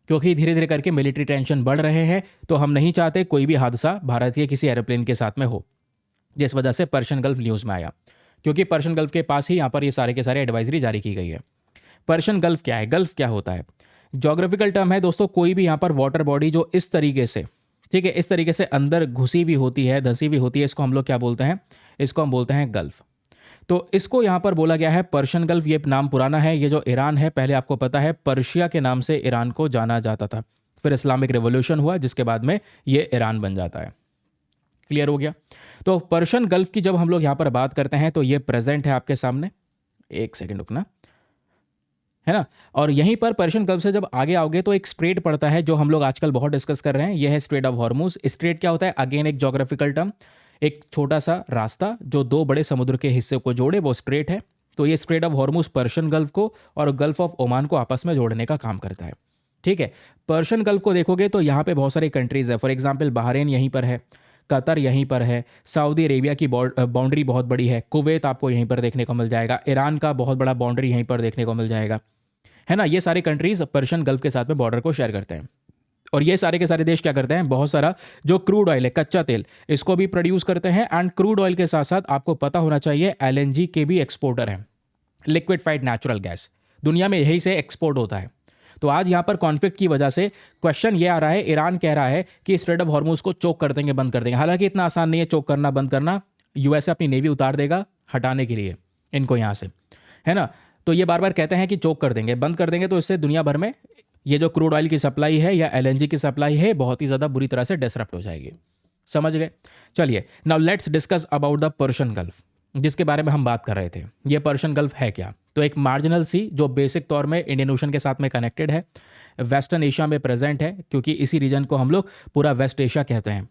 क्योंकि धीरे धीरे करके मिलिट्री टेंशन बढ़ रहे हैं, तो हम नहीं चाहते कोई भी हादसा भारत के किसी एरोप्लेन के साथ में हो, जिस वजह से पर्शियन गल्फ न्यूज़ में आया। क्योंकि पर्शियन गल्फ के पास ही यहाँ पर ये सारे के सारे एडवाइजरी जारी की गई है। पर्शियन गल्फ क्या है, गल्फ क्या होता है? ज्योग्राफिकल टर्म है दोस्तों, कोई भी यहाँ पर वाटर बॉडी जो इस तरीके से, ठीक है, इस तरीके से अंदर घुसी हुई होती है, धंसी हुई होती है, इसको हम लोग क्या बोलते हैं? इसको हम बोलते हैं गल्फ। तो इसको यहाँ पर बोला गया है पर्शियन गल्फ। ये नाम पुराना है। ये जो ईरान है, पहले आपको पता है पर्शिया के नाम से ईरान को जाना जाता था, फिर इस्लामिक रेवोल्यूशन हुआ जिसके बाद में ये ईरान बन जाता है। क्लियर हो गया? तो पर्शियन गल्फ की जब हम लोग यहाँ पर बात करते हैं तो ये प्रेजेंट है आपके सामने। एक सेकेंड रुकना, है ना। और यहीं पर पर्शियन गल्फ से जब आगे आओगे तो एक स्ट्रेट पड़ता है जो हम लोग आजकल बहुत डिस्कस कर रहे हैं, यह है स्ट्रेट ऑफ हॉर्मुज। स्ट्रेट क्या होता है? अगेन एक ज्योग्राफिकल टर्म, एक छोटा सा रास्ता जो दो बड़े समुद्र के हिस्से को जोड़े, वो स्ट्रेट है। तो ये straight of Hormuz Persian gulf को और गल्फ ऑफ ओमान को आपस में जोड़ने का काम करता है। ठीक है, पर्शियन गल्फ को देखोगे तो यहाँ पे बहुत सारी कंट्रीज है। फॉर एग्जाम्पल बहरीन यहीं पर है, कतर यहीं पर है, सऊदी अरेबिया की बाउंड्री बहुत बड़ी है, कुवैत आपको यहीं पर देखने को मिल जाएगा, ईरान का बहुत बड़ा बाउंड्री यहीं पर देखने को मिल जाएगा, है ना। ये सारे कंट्रीज पर्शियन गल्फ के साथ में बॉर्डर को शेयर करते हैं। और ये सारे के सारे देश क्या करते हैं? बहुत सारा जो क्रूड ऑयल है, कच्चा तेल, इसको भी प्रोड्यूस करते हैं। एंड क्रूड ऑयल के साथ साथ आपको पता होना चाहिए एलएनजी के भी एक्सपोर्टर हैं, लिक्विफाइड नेचुरल गैस। दुनिया में यही से एक्सपोर्ट होता है। तो आज यहाँ पर कॉन्फ्लिक्ट की वजह से क्वेश्चन ये आ रहा है, ईरान कह रहा है कि स्ट्रेट ऑफ हॉर्मुज को चोक कर देंगे, बंद कर देंगे। हालांकि इतना आसान नहीं है चोक करना, बंद करना। यूएसए अपनी नेवी उतार देगा हटाने के लिए इनको यहाँ से, है ना। तो ये बार बार कहते हैं कि चोक कर देंगे, बंद कर देंगे, तो इससे दुनिया भर में ये जो क्रूड ऑयल की सप्लाई है या एलएनजी की सप्लाई है बहुत ही ज़्यादा बुरी तरह से डिसरप्ट हो जाएगी। समझ गए? चलिए, now let's discuss about the Persian gulf, जिसके बारे में हम बात कर रहे थे। ये पर्शियन गल्फ है क्या? तो एक मार्जिनल सी जो बेसिक तौर में इंडियन ओशन के साथ में कनेक्टेड है, वेस्टर्न एशिया में प्रेजेंट है, क्योंकि इसी रीजन को हम लोग पूरा वेस्ट एशिया कहते हैं।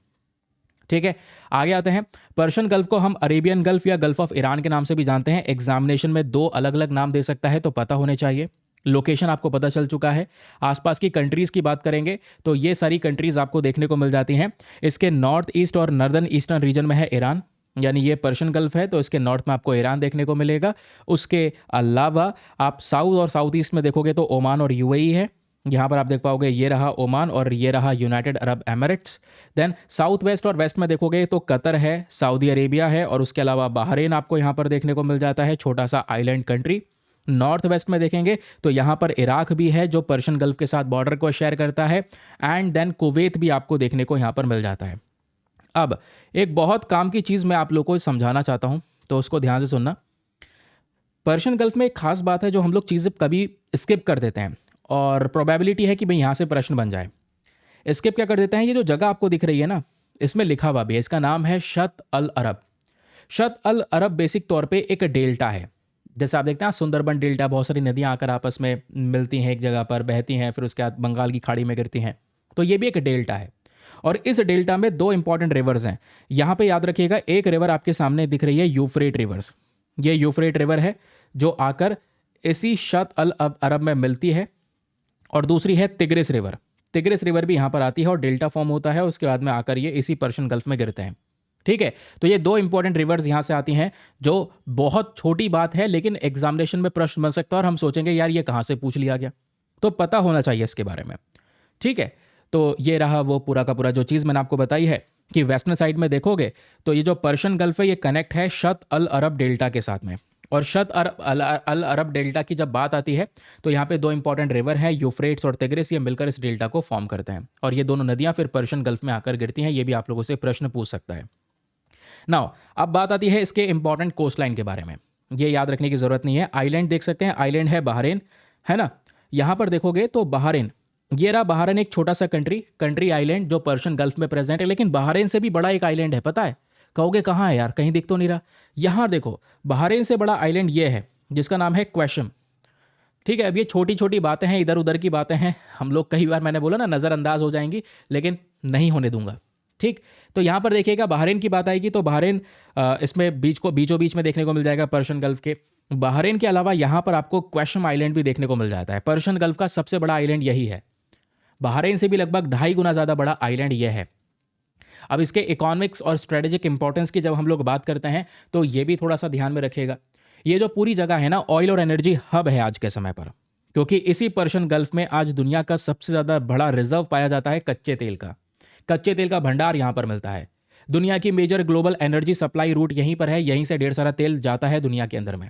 ठीक है, आगे आते हैं। पर्शियन गल्फ को हम अरेबियन गल्फ या गल्फ ऑफ ईरान के नाम से भी जानते हैं। एग्जामिनेशन में दो अलग अलग नाम दे सकता है, तो पता होने चाहिए। लोकेशन आपको पता चल चुका है। आसपास की कंट्रीज़ की बात करेंगे तो ये सारी कंट्रीज़ आपको देखने को मिल जाती हैं। इसके नॉर्थ ईस्ट और नॉर्दर्न ईस्टर्न रीजन में है ईरान, यानी ये पर्शियन गल्फ है, तो इसके नॉर्थ में आपको ईरान देखने को मिलेगा। उसके अलावा आप साउथ और साउथ ईस्ट में देखोगे तो ओमान और यूएई है। यहाँ पर आप देख पाओगे ये रहा ओमान और ये रहा United Arab Emirates. Then south west और वेस्ट में देखोगे तो कतर है, सऊदी अरेबिया है, और उसके अलावा बहरीन आपको यहाँ पर देखने को मिल जाता है, छोटा सा आइलैंड कंट्री। नॉर्थ वेस्ट में देखेंगे तो यहाँ पर इराक भी है जो पर्शियन गल्फ के साथ बॉर्डर को शेयर करता है। एंड देन कुवैत भी आपको देखने को यहाँ पर मिल जाता है। अब एक बहुत काम की चीज़ मैं आप लोगों को समझाना चाहता हूँ, तो उसको ध्यान से सुनना। पर्शियन गल्फ में एक खास बात है जो हम लोग चीज़ें कभी स्किप कर देते हैं, और प्रोबेबिलिटी है कि भाई यहाँ से प्रश्न बन जाए। स्किप क्या कर देते हैं? ये जो जगह आपको दिख रही है ना, इसमें लिखा हुआ भी है, इसका नाम है शत अल अरब। शत अल अरब बेसिक तौर पे एक डेल्टा है। जैसे आप देखते हैं सुंदरबन डेल्टा, बहुत सारी नदियाँ आकर आपस में मिलती हैं एक जगह पर, बहती हैं, फिर उसके बाद बंगाल की खाड़ी में गिरती हैं। तो ये भी एक डेल्टा है, और इस डेल्टा में दो इंपॉर्टेंट रिवर्स हैं। यहाँ पे याद रखिएगा, एक रिवर आपके सामने दिख रही है यूफ्रेट रिवर्स। ये यूफ्रेट रिवर है जो आकर इसी शत अल अरब में मिलती है, और दूसरी है तिग्रिस रिवर। तिग्रिस रिवर भी यहाँ पर आती है और डेल्टा फॉर्म होता है, उसके बाद में आकर ये इसी पर्शियन गल्फ में गिरते हैं। ठीक है, तो ये दो इंपॉर्टेंट रिवर्स यहाँ से आती हैं, जो बहुत छोटी बात है लेकिन एग्जामिनेशन में प्रश्न बन सकता है, और हम सोचेंगे यार ये कहाँ से पूछ लिया गया, तो पता होना चाहिए इसके बारे में। ठीक है, तो ये रहा वो पूरा का पूरा जो चीज़ मैंने आपको बताई है कि वेस्टर्न साइड में देखोगे तो ये जो पर्शियन गल्फ है ये कनेक्ट है शत अल अरब डेल्टा के साथ में। और शत अल अरब डेल्टा की जब बात आती है तो यहाँ पे दो इंपॉर्टेंट रिवर हैं, यूफ्रेट्स और तिग्रिस, ये मिलकर इस डेल्टा को फॉर्म करते हैं, और ये दोनों नदियाँ फिर पर्शियन गल्फ में आकर गिरती हैं। ये भी आप लोगों से प्रश्न पूछ सकता है। नाउ अब बात आती है इसके इंपॉर्टेंट कोस्ट लाइन के बारे में। ये याद रखने की जरूरत नहीं है। आइलैंड देख सकते हैं, आइलैंड है बहरीन, है ना। यहाँ पर देखोगे तो बहरीन, ये रहा बहरीन, एक छोटा सा कंट्री आइलैंड जो पर्शियन गल्फ में प्रेजेंट है, लेकिन बहरीन से भी बड़ा एक आइलैंड है, पता है? कहोगे कहाँ है यार, कहीं दिख तो नहीं रहा। यहाँ देखो, बहरीन से बड़ा आइलैंड ये है जिसका नाम है क्वेशम। ठीक है, अब ये छोटी छोटी बातें हैं, इधर उधर की बातें हैं, हम लोग कई बार मैंने बोला ना नज़रअंदाज हो जाएंगी, लेकिन नहीं होने दूंगा। ठीक, तो यहाँ पर देखिएगा बहरीन की बात आएगी तो बहरीन इसमें बीचों बीच में देखने को मिल जाएगा पर्शियन गल्फ के। बहरीन के अलावा यहाँ पर आपको क्वेशम आइलैंड भी देखने को मिल जाता है। पर्शियन गल्फ का सबसे बड़ा आइलैंड यही है। बहरीन से भी लगभग 2.5 गुना ज़्यादा बड़ा आइलैंड यह है। अब इसके इकोनॉमिक्स और स्ट्रेटेजिक इंपॉर्टेंस की जब हम लोग बात करते हैं तो ये भी थोड़ा सा ध्यान में रखिएगा। ये जो पूरी जगह है ना, ऑयल और एनर्जी हब है आज के समय पर, क्योंकि इसी पर्शियन गल्फ में आज दुनिया का सबसे ज़्यादा बड़ा रिजर्व पाया जाता है कच्चे तेल का। कच्चे तेल का भंडार यहाँ पर मिलता है। दुनिया की major global energy supply route यहीं पर है, यहीं से ढेर सारा तेल जाता है दुनिया के अंदर में।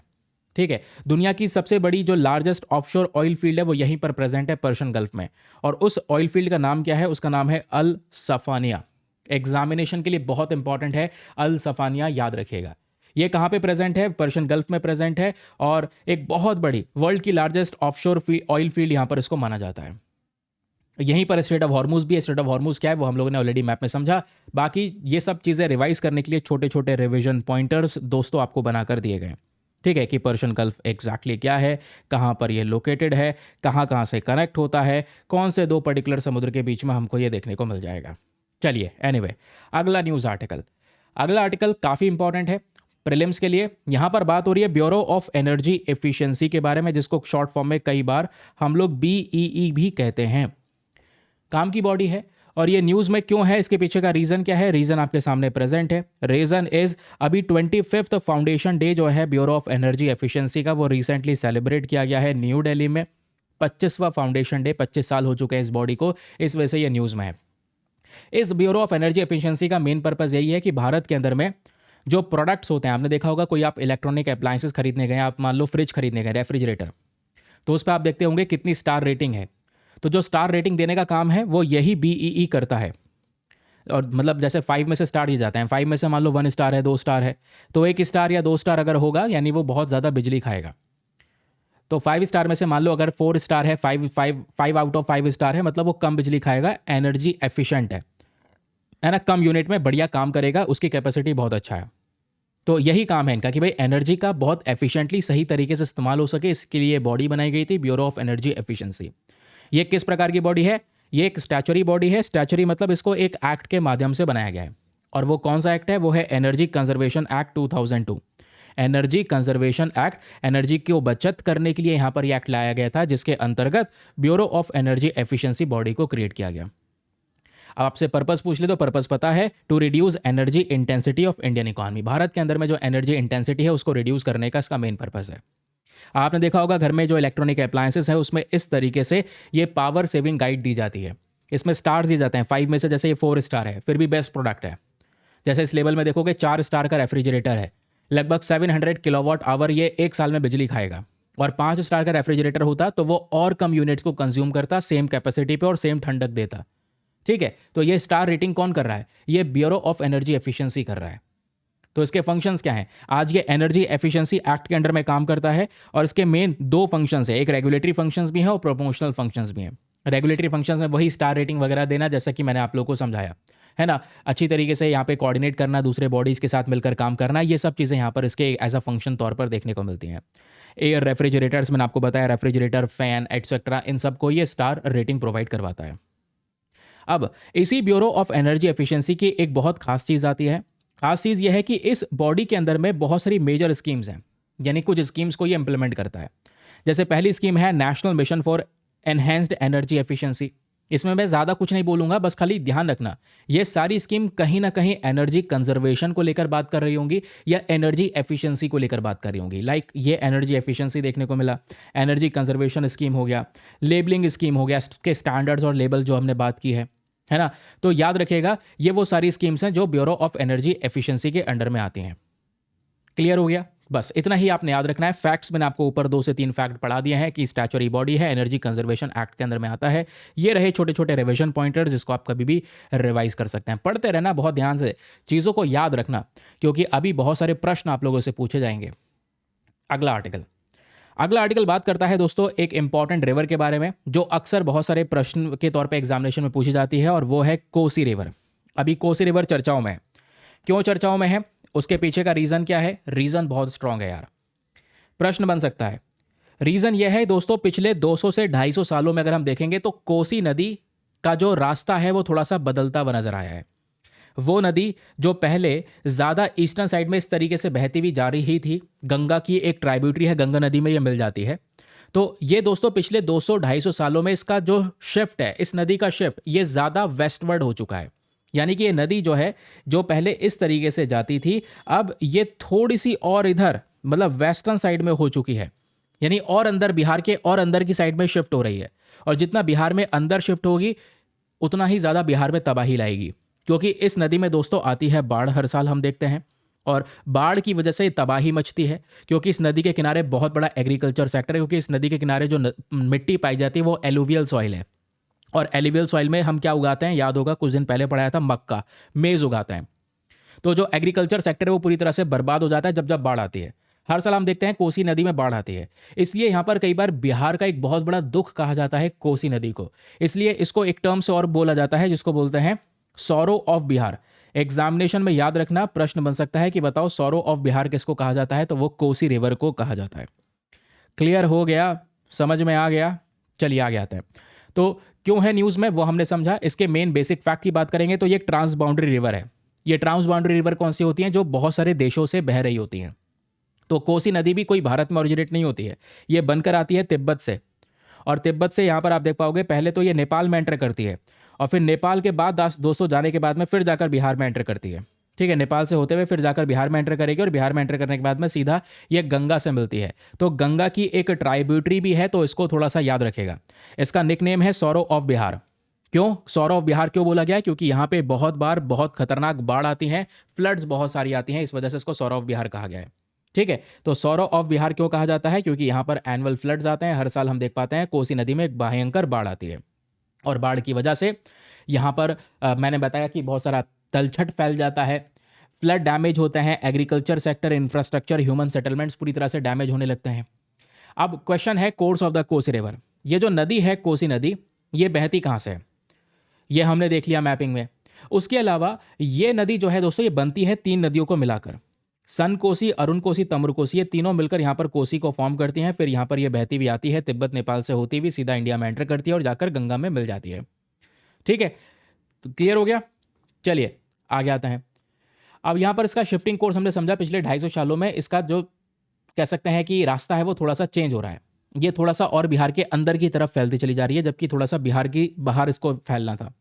ठीक है, दुनिया की सबसे बड़ी जो लार्जेस्ट ऑफशोर ऑयल फील्ड है वो यहीं पर प्रेजेंट है, पर्शियन गल्फ में। और उस ऑयल फील्ड का नाम क्या है? उसका नाम है अल सफानिया। एग्जामिनेशन के लिए बहुत इंपॉर्टेंट है, अल सफानिया याद रखिएगा। ये कहाँ पे प्रेजेंट है? पर्शियन गल्फ में प्रेजेंट है, और एक बहुत बड़ी वर्ल्ड की लार्जेस्ट ऑफशोर ऑयल फील्ड यहाँ पर इसको माना जाता है। यहीं पर स्ट्रेट ऑफ हॉर्मुज भी है। स्ट्रेट ऑफ हॉर्मुज क्या है वो हम लोगों ने ऑलरेडी मैप में समझा। बाकी ये सब चीज़ें रिवाइज करने के लिए छोटे छोटे रिविजन पॉइंटर्स दोस्तों आपको बनाकर दिए गए। ठीक है, कि पर्शियन गल्फ एग्जैक्टली क्या है, कहाँ पर ये लोकेटेड है, कहाँ कहाँ से कनेक्ट होता है, कौन से दो पर्टिकुलर समुद्र के बीच में, हमको ये देखने को मिल जाएगा। चलिए एनीवे, अगला न्यूज़ आर्टिकल। अगला आर्टिकल काफ़ी इंपॉर्टेंट है प्रीलिम्स के लिए। यहाँ पर बात हो रही है ब्यूरो ऑफ एनर्जी एफिशिएंसी के बारे में, जिसको शॉर्ट फॉर्म में कई बार हम लोग BEE भी कहते हैं। काम की बॉडी है, और ये न्यूज़ में क्यों है, इसके पीछे का रीज़न क्या है? रीज़न आपके सामने प्रेजेंट है। रीज़न इज अभी 25th फाउंडेशन डे जो है ब्यूरो ऑफ एनर्जी एफिशिएंसी का, वो रिसेंटली सेलिब्रेट किया गया है न्यू दिल्ली में। 25वां फाउंडेशन डे, 25 साल हो चुके हैं इस बॉडी को, इस वजह से ये न्यूज़ में है। इस ब्यूरो ऑफ एनर्जी एफिशिएंसी का मेन पर्पज़ यही है कि भारत के अंदर में जो प्रोडक्ट्स होते हैं, आपने देखा होगा कोई आप इलेक्ट्रॉनिक अप्लायंसेस खरीदने गए, आप मान लो फ्रिज खरीदने गए, रेफ्रिजरेटर, तो उस पर आप देखते होंगे कितनी स्टार रेटिंग है। तो जो स्टार रेटिंग देने का काम है वो यही BEE करता है। और मतलब जैसे 5 में से स्टार दिए जाते हैं, 5 में से मान लो 1 स्टार है, 2 स्टार है, तो 1 स्टार या 2 स्टार अगर होगा यानी वो बहुत ज़्यादा बिजली खाएगा। तो 5 स्टार में से मान लो अगर 4 स्टार है, 5 आउट ऑफ 5 स्टार है, मतलब वो कम बिजली खाएगा, एनर्जी एफिशिएंट है ना, कम यूनिट में बढ़िया काम करेगा, उसकी कैपेसिटी बहुत अच्छा है। तो यही काम है इनका कि भाई एनर्जी का बहुत एफिशिएंटली सही तरीके से इस्तेमाल हो सके, इसके लिए बॉडी बनाई गई थी ब्यूरो ऑफ एनर्जी एफिशिएंसी। ये किस प्रकार की बॉडी है? ये एक स्टैचुरी बॉडी है। स्टैचुरी मतलब इसको एक एक्ट के माध्यम से बनाया गया है, और वो कौन सा एक्ट है? वो है energy conservation act 2002। Energy conservation act, energy की बचत करने के लिए यहाँ पर यह एक्ट लाया गया था, जिसके अंतर्गत bureau of energy efficiency body को क्रिएट किया गया। अब आपसे पर्पस पूछ ले तो पर्पस पता है, to reduce energy intensity of Indian economy. Bharat के अंदर में जो एनर्जी इंटेंसिटी है उसको रिड्यूस करने का इसका मेन पर्पस है। आपने देखा होगा घर में जो इलेक्ट्रॉनिक अप्लायंसेस है उसमें इस तरीके से ये पावर सेविंग गाइड दी जाती है। इसमें स्टार्स दिए जाते हैं 5 में से, जैसे ये 4 स्टार है फिर भी बेस्ट प्रोडक्ट है। जैसे इस लेवल में देखोगे 4 स्टार का रेफ्रिजरेटर है, लगभग 700 किलोवाट आवर ये 1 साल में बिजली खाएगा। और 5 स्टार का रेफ्रिजरेटर होता तो वो और कम यूनिट्स को कंज्यूम करता, सेम कैपेसिटी पे और सेम ठंडक देता। ठीक है, तो ये स्टार रेटिंग कौन कर रहा है? ये ब्यूरो ऑफ एनर्जी एफिशिएंसी कर रहा है। तो इसके फंक्शंस क्या हैं? आज ये एनर्जी एफिशिएंसी एक्ट के अंडर में काम करता है, और इसके मेन 2 फंक्शंस है, एक रेगुलेटरी फंक्शंस भी है और प्रमोशनल फंक्शंस भी हैं। रेगुलेटरी फंक्शंस में वही स्टार रेटिंग वगैरह देना, जैसा कि मैंने आप लोगों को समझाया है ना, अच्छी तरीके से यहाँ पे कोऑर्डिनेट करना, दूसरे बॉडीज़ के साथ मिलकर काम करना, ये सब चीज़ें यहाँ पर इसके एज अ फंक्शन तौर पर देखने को मिलती हैं। एयर रेफ्रिजरेटर्स मैंने आपको बताया, रेफ्रिजरेटर, फैन एटसेट्रा, इन सबको ये स्टार रेटिंग प्रोवाइड करवाता है। अब इसी ब्यूरो ऑफ एनर्जी एफिशिएंसी की एक बहुत खास चीज़ आती है। खास चीज़ यह है कि इस बॉडी के अंदर में बहुत सारी मेजर स्कीम्स हैं, यानी कुछ स्कीम्स को ये इंप्लीमेंट करता है। जैसे पहली स्कीम है national mission for enhanced energy efficiency. इसमें मैं ज़्यादा कुछ नहीं बोलूँगा, बस खाली ध्यान रखना ये सारी स्कीम कहीं ना कहीं एनर्जी कंजर्वेशन को लेकर बात कर रही होंगी या एनर्जी एफिशिएंसी को लेकर बात कर रही होंगी। लाइक ये एनर्जी एफिशिएंसी देखने को मिला, एनर्जी कंजर्वेशन स्कीम हो गया, लेबलिंग स्कीम हो गया, के स्टैंडर्ड्स और लेबल जो हमने बात की है ना। तो याद रखिएगा ये वो सारी स्कीम्स हैं जो ब्यूरो ऑफ एनर्जी एफिशिएंसी के अंडर में आती हैं। क्लियर हो गया? बस इतना ही आपने याद रखना है। फैक्ट्स मैंने आपको ऊपर 2 से 3 फैक्ट पढ़ा दिए हैं कि स्टैचुरी बॉडी है, एनर्जी कंजर्वेशन एक्ट के अंदर में आता है। ये रहे छोटे छोटे रिविजन पॉइंटर्स जिसको आप कभी भी रिवाइज कर सकते हैं। पढ़ते रहना बहुत ध्यान से, चीज़ों को याद रखना, क्योंकि अभी बहुत सारे प्रश्न आप लोगों से पूछे जाएंगे। अगला आर्टिकल बात करता है दोस्तों एक इंपॉर्टेंट रिवर के बारे में, जो अक्सर बहुत सारे प्रश्न के तौर पे एग्जामिनेशन में पूछी जाती है, और वो है कोसी रिवर। अभी कोसी रिवर चर्चाओं में है। क्यों चर्चाओं में है? उसके पीछे का रीज़न क्या है? रीज़न बहुत स्ट्रांग है यार। प्रश्न बन सकता है। रीज़न यह है दोस्तों, पिछले 200 से 250 सालों में अगर हम देखेंगे तो कोसी नदी का जो रास्ता है वो थोड़ा सा बदलता हुआ नजर आया है। वो नदी जो पहले ज़्यादा ईस्टर्न साइड में इस तरीके से बहती हुई जा रही थी, गंगा की एक ट्राइब्यूटरी है, गंगा नदी में ये मिल जाती है। तो ये दोस्तों पिछले 200-250 सालों में इसका जो शिफ्ट है, इस नदी का शिफ्ट, ये ज़्यादा वेस्टवर्ड हो चुका है। यानी कि ये नदी जो है, जो पहले इस तरीके से जाती थी, अब ये थोड़ी सी और इधर मतलब वेस्टर्न साइड में हो चुकी है, यानी और अंदर, बिहार के और अंदर की साइड में शिफ्ट हो रही है। और जितना बिहार में अंदर शिफ्ट होगी उतना ही ज़्यादा बिहार में तबाही लाएगी। क्योंकि इस नदी में दोस्तों आती है बाढ़, हर साल हम देखते हैं, और बाढ़ की वजह से तबाही मचती है, क्योंकि इस नदी के किनारे बहुत बड़ा एग्रीकल्चर सेक्टर है, क्योंकि इस नदी के किनारे जो मिट्टी पाई जाती है वो एलुवियल सॉइल है। और एलुवियल सॉइल में हम क्या उगाते हैं, याद होगा कुछ दिन पहले पढ़ाया था, मक्का, मेज़ उगाते हैं। तो जो एग्रीकल्चर सेक्टर है वो पूरी तरह से बर्बाद हो जाता है जब जब बाढ़ आती है। हर साल हम देखते हैं कोसी नदी में बाढ़ आती है, इसलिए यहाँ पर कई बार बिहार का एक बहुत बड़ा दुख कहा जाता है कोसी नदी को। इसलिए इसको एक टर्म से और बोला जाता है जिसको बोलते हैं सॉरो ऑफ बिहार। एग्जामिनेशन में याद रखना, प्रश्न बन सकता है कि बताओ सॉरो ऑफ बिहार किसको कहा जाता है, तो वो कोसी रिवर को कहा जाता है। क्लियर हो गया, समझ में आ गया? चलिए आगे आते हैं। तो क्यों है न्यूज़ में वो हमने समझा। इसके मेन बेसिक फैक्ट की बात करेंगे तो ये एक ट्रांस बाउंड्री रिवर है। ये ट्रांस बाउंड्री रिवर कौन सी होती हैं? जो बहुत सारे देशों से बह रही होती हैं। तो कोसी नदी भी कोई भारत में ओरिजिनेट नहीं होती है, ये बनकर आती है तिब्बत से, और तिब्बत से यहाँ पर आप देख पाओगे पहले तो ये नेपाल में एंटर करती है, और फिर नेपाल के बाद दोस्तों जाने के बाद में फिर जाकर बिहार में एंटर करती है। ठीक है, नेपाल से होते हुए फिर जाकर बिहार में एंटर करेगी, और बिहार में एंटर करने के बाद में सीधा ये गंगा से मिलती है। तो गंगा की एक ट्राइब्यूटरी भी है, तो इसको थोड़ा सा याद रखेगा। इसका निकनेम है सौरो ऑफ बिहार। क्यों सौरो ऑफ बिहार क्यों बोला गया? क्योंकि यहाँ पे बहुत बार बहुत खतरनाक बाढ़ आती हैं, फ्लड्स बहुत सारी आती हैं, इस वजह से इसको सौरो ऑफ बिहार कहा गया है। ठीक है, तो सौरो ऑफ बिहार क्यों कहा जाता है? क्योंकि यहाँ पर एनुअल फ्लड्स आते हैं, हर साल हम देख पाते हैं कोसी नदी में एक भयंकर बाढ़ आती है, और बाढ़ की वजह से यहाँ पर मैंने बताया कि बहुत सारा तलछट फैल जाता है, फ्लड डैमेज होते हैं, agriculture sector, infrastructure, human settlements पूरी तरह से डैमेज होने लगते हैं। अब क्वेश्चन है course of the Kosi river. ये जो नदी है कोसी नदी, ये बहती कहाँ से है? ये हमने देख लिया मैपिंग में। उसके अलावा ये नदी जो है दोस्तों, ये बनती है 3 नदियों को मिलाकर, सन कोसी, अरुण कोसी, तमरु कोसी। ये तीनों मिलकर यहाँ पर कोसी को फॉर्म करती हैं। फिर यहाँ पर ये बहती भी आती है तिब्बत नेपाल से होती हुई, सीधा इंडिया में एंटर करती है और जाकर गंगा में मिल जाती है। ठीक है, तो क्लियर हो गया। चलिए आगे आते हैं। अब यहाँ पर इसका शिफ्टिंग कोर्स हमने समझा, पिछले 250 सालों में इसका जो कह सकते हैं कि रास्ता है वो थोड़ा सा चेंज हो रहा है। ये थोड़ा सा और बिहार के अंदर की तरफ फैलती चली जा रही है, जबकि थोड़ा सा बिहार की बाहर इसको फैलना था।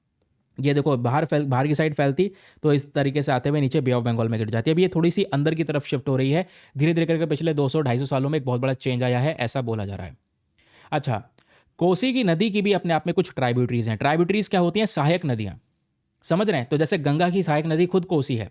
ये देखो बाहर की साइड फैलती तो इस तरीके से आते हुए नीचे बे ऑफ बंगाल में गिर जाती है। अभी ये थोड़ी सी अंदर की तरफ शिफ्ट हो रही है धीरे धीरे करके। पिछले 200-250 सालों में एक बहुत बड़ा चेंज आया है, ऐसा बोला जा रहा है। अच्छा, कोसी की नदी की भी अपने आप में कुछ ट्राइब्यूटरीज हैं। ट्राइब्यूटरीज क्या होती हैं? सहायक नदियाँ, समझ रहे हैं? तो जैसे गंगा की सहायक नदी खुद कोसी है,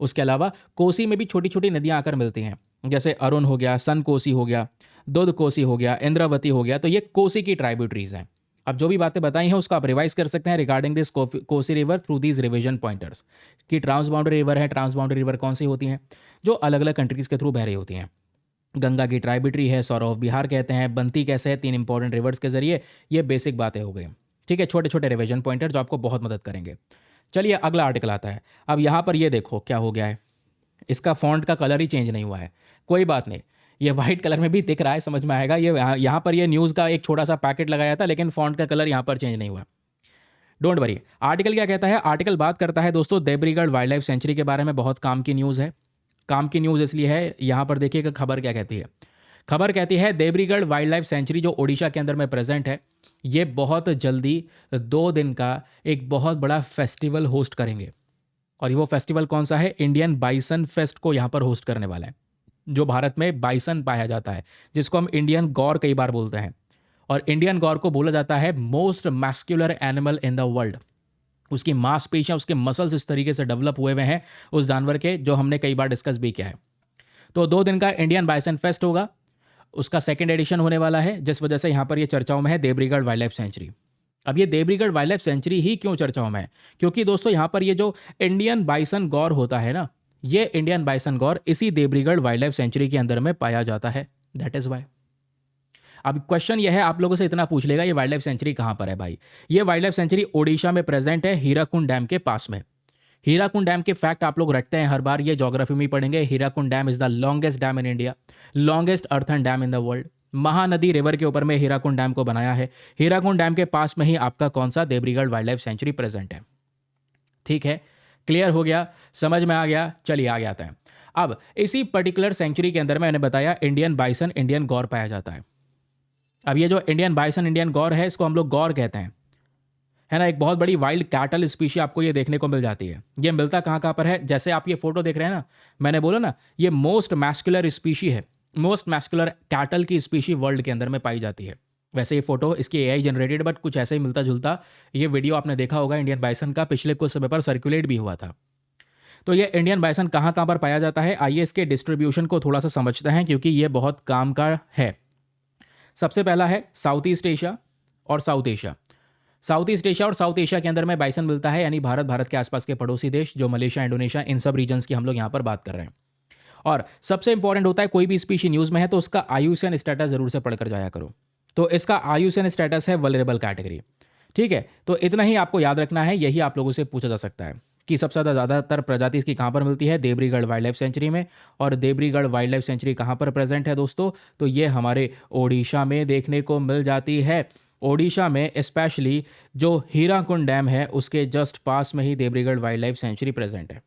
उसके अलावा कोसी में भी छोटी छोटी नदियाँ आकर मिलती हैं, जैसे अरुण हो गया, सन कोसी हो गया, दुध कोसी हो गया, इंद्रावती हो गया। तो ये कोसी की ट्राइब्यूटरीज हैं। अब जो भी बातें बताई हैं उसको आप रिवाइज कर सकते हैं regarding this Kosi river through these revision pointers, कि ट्रांस बाउंड्री रिवर है। ट्रांस बाउंड्री रिवर कौन सी होती हैं? जो अलग अलग कंट्रीज़ के थ्रू बह रही होती हैं। गंगा की ट्राइब्यूटरी है, सौरो ऑफ बिहार कहते हैं, बनती कैसे है 3 इंपॉर्टेंट रिवर्स के जरिए। ये बेसिक बातें हो गई। ठीक है, छोटे छोटे रिविजन पॉइंटर जो आपको बहुत मदद करेंगे। चलिए अगला आर्टिकल आता है। अब यहाँ पर ये देखो क्या हो गया है, इसका फॉन्ट का कलर ही चेंज नहीं हुआ है। कोई बात नहीं, ये वाइट कलर में भी दिख रहा है, समझ में आएगा। ये यहाँ पर ये न्यूज़ का एक छोटा सा पैकेट लगाया था, लेकिन फॉन्ट का कलर यहाँ पर चेंज नहीं हुआ। Don't worry. आर्टिकल क्या कहता है? आर्टिकल बात करता है दोस्तों देवरीगढ़ वाइल्ड लाइफ सेंचुरी के बारे में। बहुत काम की न्यूज़ है। काम की न्यूज़ इसलिए है, यहाँ पर देखिएगा खबर क्या कहती है। खबर कहती है देवरीगढ़ वाइल्ड लाइफ सेंचुरी जो ओडिशा के अंदर में प्रेजेंट है, ये बहुत जल्दी 2 दिन का एक बहुत बड़ा फेस्टिवल होस्ट करेंगे। और वो फेस्टिवल कौन सा है? इंडियन बाइसन फेस्ट को यहाँ पर होस्ट करने वाला है। जो भारत में बाइसन पाया जाता है, जिसको हम इंडियन गौर कई बार बोलते हैं, और इंडियन गौर को बोला जाता है most muscular animal in the world. उसकी मांसपेशियां, उसके मसल्स इस तरीके से डेवलप हुए हुए हैं उस जानवर के, जो हमने कई बार डिस्कस भी किया है। तो 2 दिन का इंडियन बाइसन फेस्ट होगा, उसका 2nd एडिशन होने वाला है, जिस वजह से यहाँ पर ये चर्चाओं में है देवरीगढ़ वाइल्ड लाइफ सेंचुरी। अब ये देवरीगढ़ वाइल्ड लाइफ सेंचुरी ही क्यों चर्चाओं में है? क्योंकि दोस्तों यहाँ पर ये जो इंडियन बाइसन गौर होता है ना, ये इंडियन बाइसन गौर इसी देवरीगढ़ वाइल्ड लाइफ सेंचुरी के अंदर में पाया जाता है। That is why. अब क्वेश्चन यह है, आप लोगों से इतना पूछ लेगा ये वाइल्ड लाइफ सेंचुरी कहाँ पर है भाई? ये वाइल्ड लाइफ सेंचुरी ओडिशा में प्रेजेंट है, हीराकुंड डैम के पास में। हीराकुंड डैम के फैक्ट आप लोग रटते हैं हर बार, ये ज्योग्राफी में ही पढ़ेंगे। Hirakud dam is the longest dam in India, longest earthen dam in the world. Mahanadi river के ऊपर में हीराकुंड डैम को बनाया है। हीराकुंड डैम के पास में ही आपका कौन सा? Debrigarh wild life sanctuary present है। ठीक है, क्लियर हो गया, समझ में आ गया। चलिए आगे आते हैं। अब इसी पर्टिकुलर सेंचुरी के अंदर मैंने बताया इंडियन बाइसन, इंडियन गौर पाया जाता है। अब ये जो इंडियन बाइसन, इंडियन गौर है, इसको हम लोग गौर कहते हैं, है ना। एक बहुत बड़ी वाइल्ड कैटल स्पीशी आपको ये देखने को मिल जाती है। ये मिलता कहाँ कहाँ पर है? जैसे आप ये फोटो देख रहे हैं ना, मैंने बोला ना ये मोस्ट मैस्कुलर स्पीशी है, मोस्ट मैस्कुलर कैटल की स्पीशी वर्ल्ड के अंदर में पाई जाती है। वैसे ये फोटो इसकी एआई जनरेटेड बट कुछ ऐसे ही मिलता जुलता ये वीडियो आपने देखा होगा इंडियन बाइसन का, पिछले कुछ समय पर सर्कुलेट भी हुआ था। तो ये इंडियन बाइसन कहाँ कहाँ पर पाया जाता है, आइए इसके डिस्ट्रीब्यूशन को थोड़ा सा समझते हैं क्योंकि ये बहुत काम का है। सबसे पहला है साउथ ईस्ट एशिया और south Asia. South east Asia और साउथ एशिया के अंदर में बाइसन मिलता है, यानी भारत के आसपास के पड़ोसी देश जो मलेशिया, इंडोनेशिया, इन सब रीजन्स की हम लोग यहाँ पर बात कर रहे हैं। और सबसे इंपॉर्टेंट होता है कोई भी स्पीशी न्यूज़ में है तो उसका आयुसीएन स्टेटस जरूर से पढ़कर जाया करो। तो इसका आयुसीएन स्टेटस है वल्नरेबल कैटेगरी। ठीक है, तो इतना ही आपको याद रखना है, यही आप लोगों से पूछा जा सकता है कि सबसे ज़्यादातर प्रजाति इसकी कहाँ पर मिलती है, देवरीगढ़ वाइल्ड लाइफ सेंचुरी में। और देवरीगढ़ वाइल्ड लाइफ सेंचुरी कहाँ पर प्रेजेंट है दोस्तों, तो ये हमारे ओडिशा में देखने को मिल जाती है। ओडिशा में स्पेशली जो हीराकुंड डैम है उसके जस्ट पास में ही Debrigarh wild life sanctuary present है।